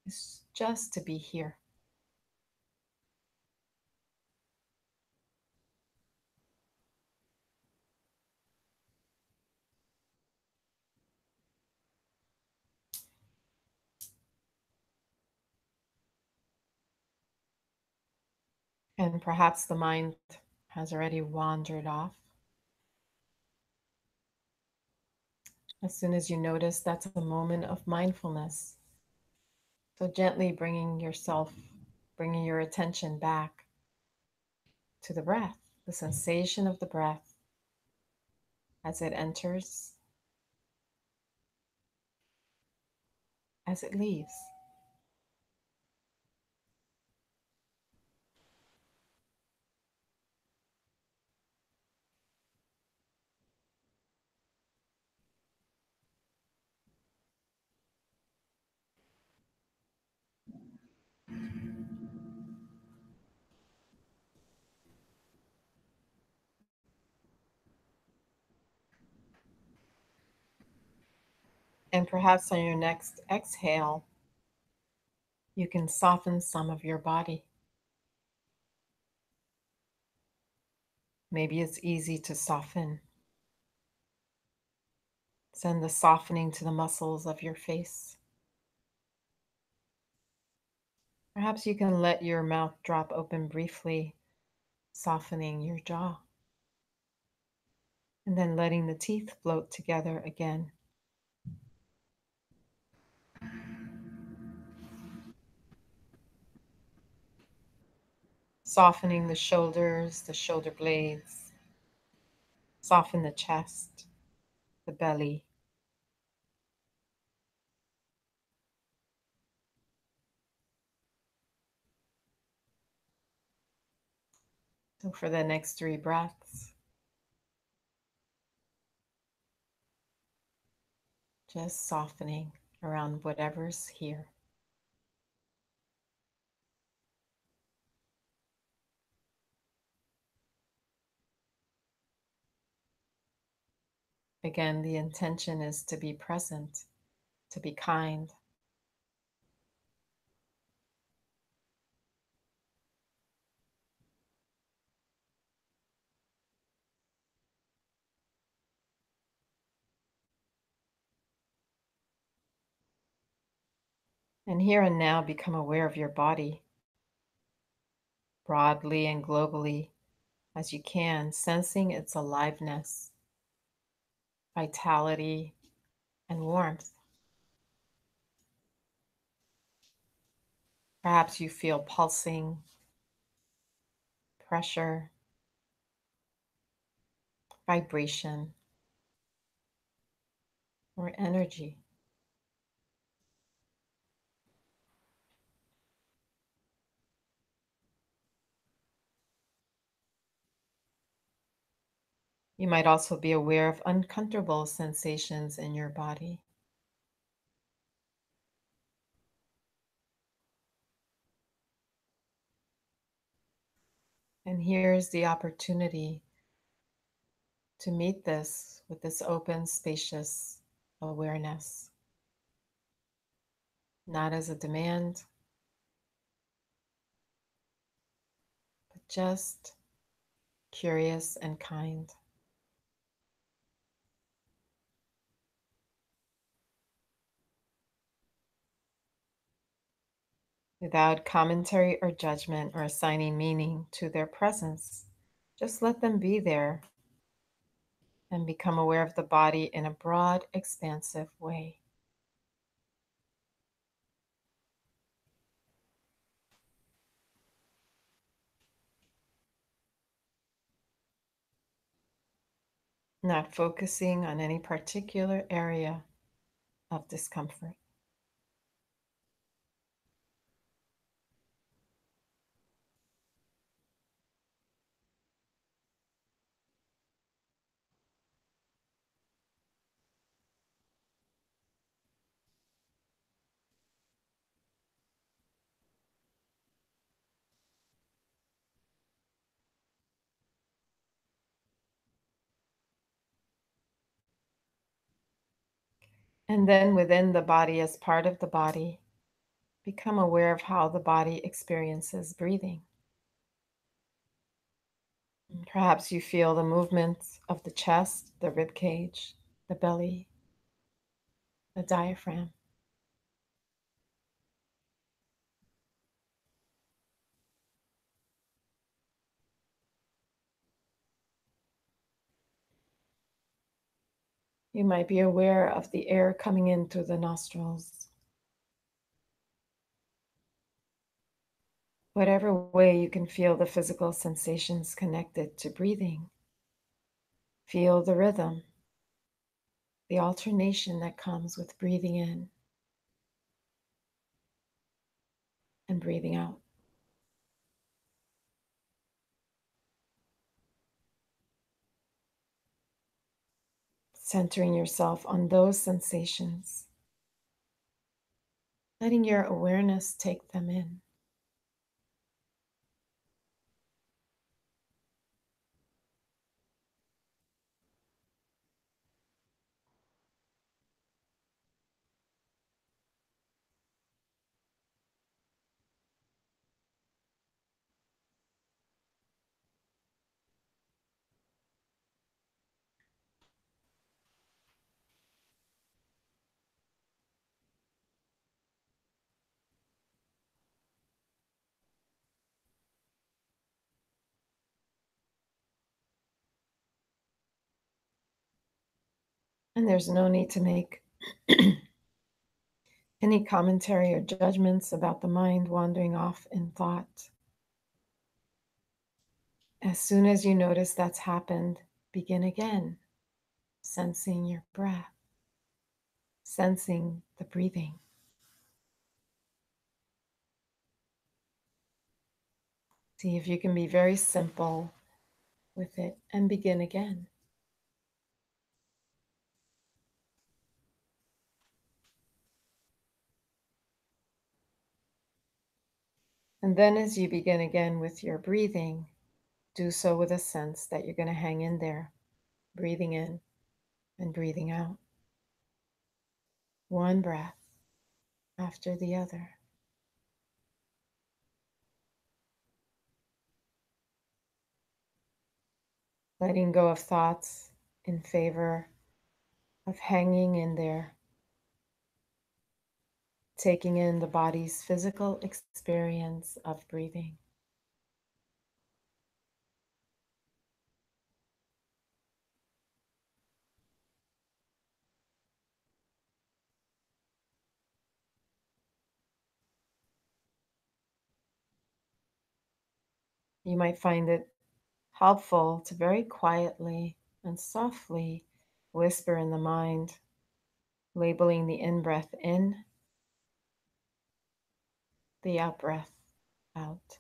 It's just to be here. And perhaps the mind has already wandered off. As soon as you notice, that's a moment of mindfulness. So gently bringing your attention back to the breath, the sensation of the breath as it enters, as it leaves. And perhaps on your next exhale, you can soften some of your body. Maybe it's easy to soften. Send the softening to the muscles of your face. Perhaps you can let your mouth drop open briefly, softening your jaw. And then letting the teeth float together again. Softening the shoulders, the shoulder blades. Soften the chest, the belly. So for the next 3 breaths, just softening around whatever's here. Again, the intention is to be present, to be kind. And here and now, become aware of your body, broadly and globally as you can, sensing its aliveness, vitality, and warmth. Perhaps you feel pulsing, pressure, vibration, or energy. You might also be aware of uncomfortable sensations in your body. And here's the opportunity to meet this with this open, spacious awareness, not as a demand, but just curious and kind. Without commentary or judgment or assigning meaning to their presence, just let them be there and become aware of the body in a broad, expansive way. Not focusing on any particular area of discomfort. And then within the body, as part of the body, become aware of how the body experiences breathing. And perhaps you feel the movements of the chest, the rib cage, the belly, the diaphragm. You might be aware of the air coming in through the nostrils. Whatever way you can feel the physical sensations connected to breathing, feel the rhythm, the alternation that comes with breathing in and breathing out. Centering yourself on those sensations, letting your awareness take them in. And there's no need to make any commentary or judgments about the mind wandering off in thought. As soon as you notice that's happened, begin again, sensing your breath, sensing the breathing. See if you can be very simple with it and begin again. And then as you begin again with your breathing, do so with a sense that you're going to hang in there, breathing in and breathing out. One breath after the other. Letting go of thoughts in favor of hanging in there, taking in the body's physical experience of breathing. You might find it helpful to very quietly and softly whisper in the mind, labeling the in-breath in, the out-breath out,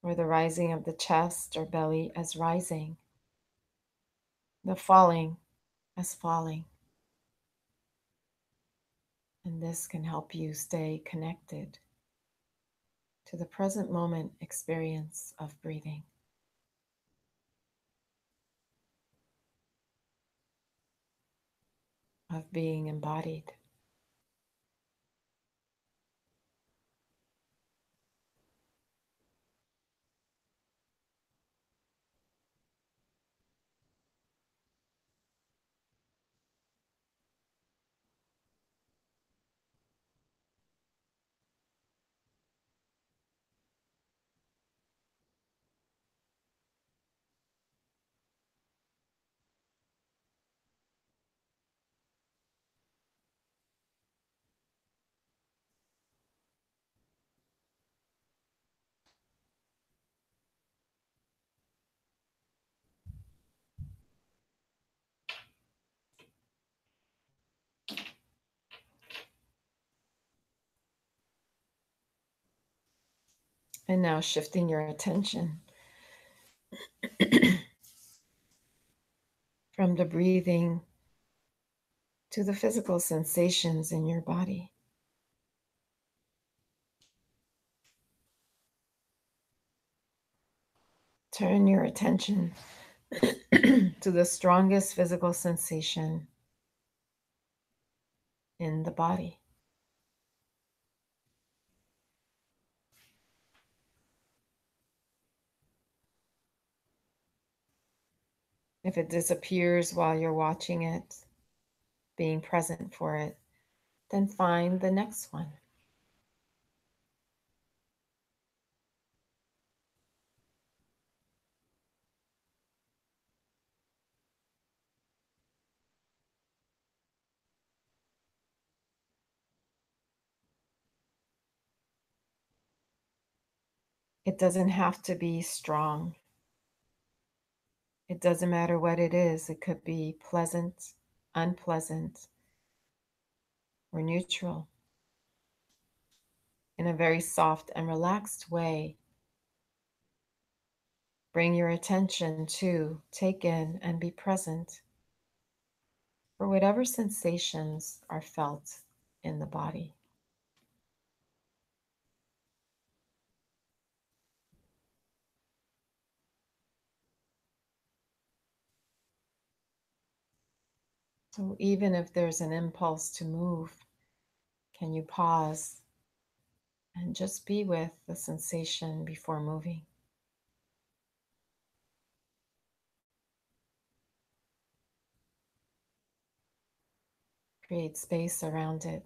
or the rising of the chest or belly as rising, the falling as falling. And this can help you stay connected to the present moment experience of breathing, of being embodied. And now shifting your attention from the breathing to the physical sensations in your body. Turn your attention to the strongest physical sensation in the body. If it disappears while you're watching it, being present for it, then find the next one. It doesn't have to be strong. It doesn't matter what it is. It could be pleasant, unpleasant, or neutral. In a very soft and relaxed way, bring your attention to take in and be present for whatever sensations are felt in the body. So even if there's an impulse to move, can you pause and just be with the sensation before moving? Create space around it.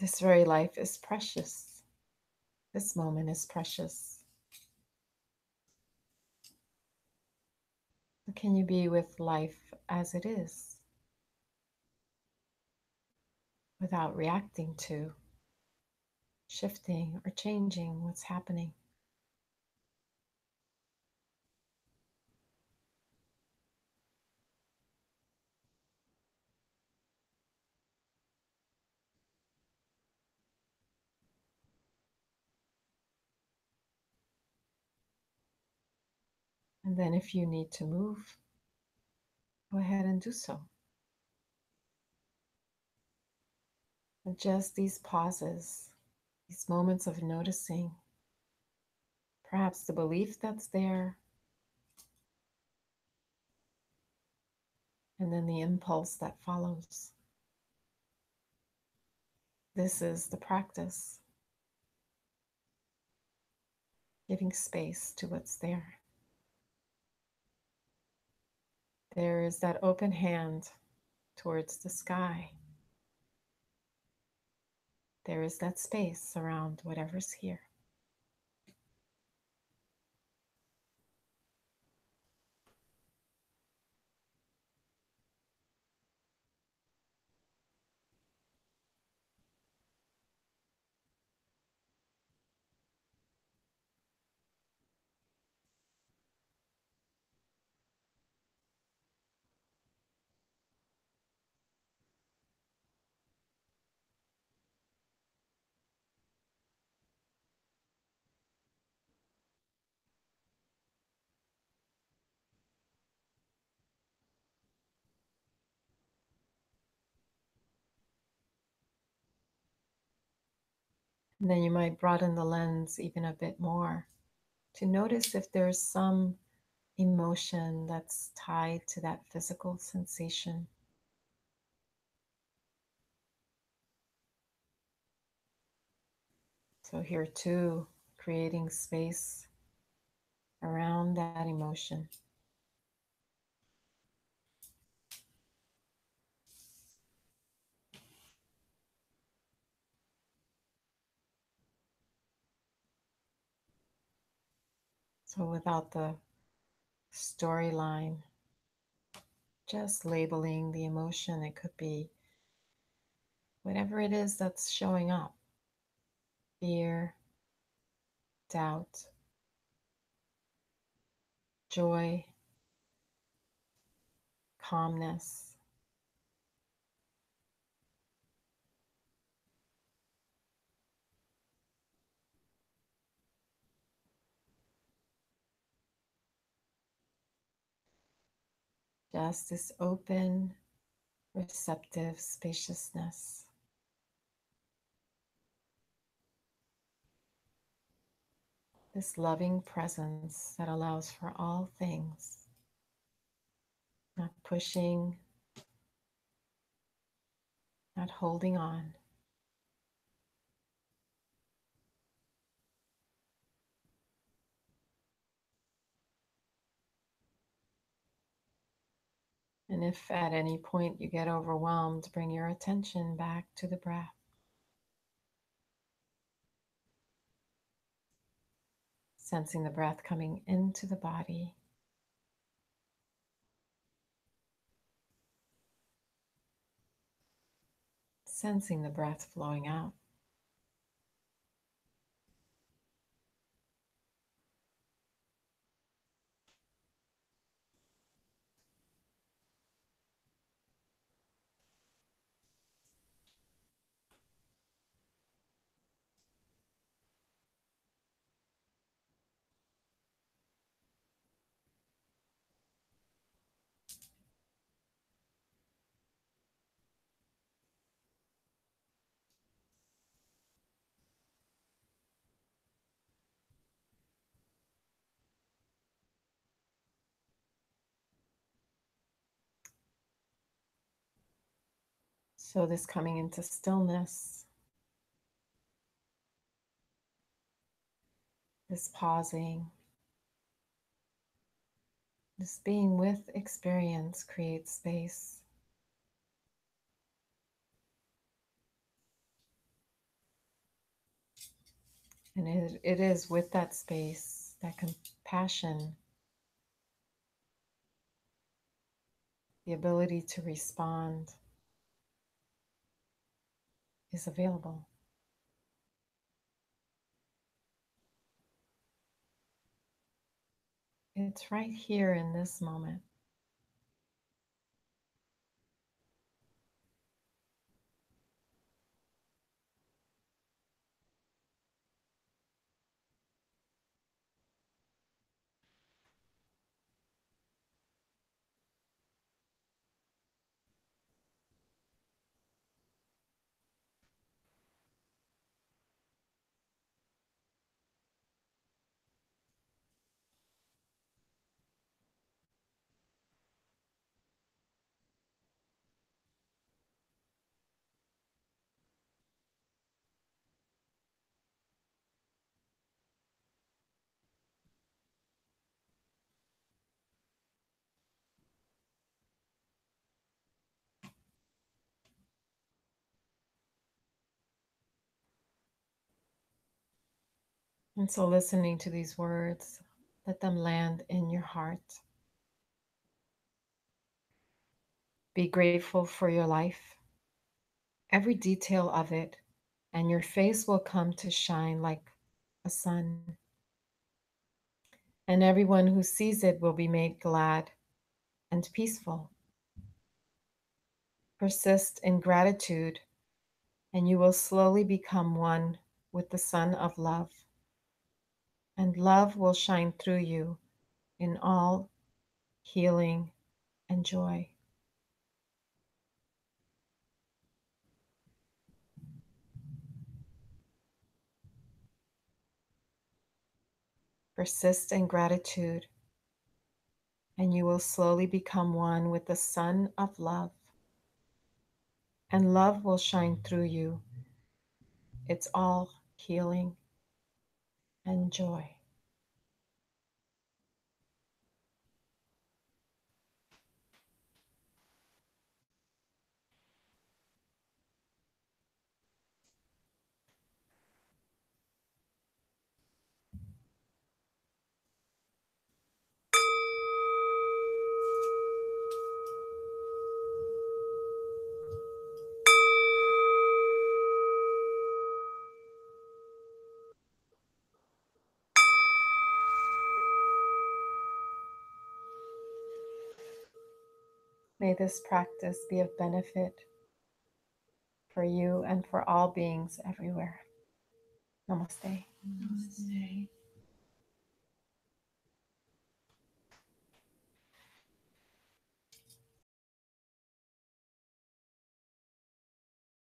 This very life is precious. This moment is precious. So can you be with life as it is without reacting to, shifting, or changing what's happening? And then if you need to move, go ahead and do so. And just these pauses, these moments of noticing, perhaps the belief that's there, and then the impulse that follows. This is the practice, giving space to what's there. There is that open hand towards the sky. There is that space around whatever's here. And then you might broaden the lens even a bit more to notice if there's some emotion that's tied to that physical sensation. So here too, creating space around that emotion. So without the storyline, just labeling the emotion, it could be whatever it is that's showing up. Fear, doubt, joy, calmness. Just this open, receptive spaciousness. This loving presence that allows for all things, not pushing, not holding on. And if at any point you get overwhelmed, bring your attention back to the breath. Sensing the breath coming into the body. Sensing the breath flowing out. So this coming into stillness, this pausing, this being with experience creates space. And it is with that space, that compassion, the ability to respond is available. It's right here in this moment. And so, listening to these words, let them land in your heart. Be grateful for your life, every detail of it, and your face will come to shine like a sun. And everyone who sees it will be made glad and peaceful. Persist in gratitude, and you will slowly become one with the sun of love. And love will shine through you in all healing and joy. Persist in gratitude, and you will slowly become one with the sun of love. And love will shine through you. It's all healing and joy. May this practice be of benefit for you and for all beings everywhere. Namaste. Namaste.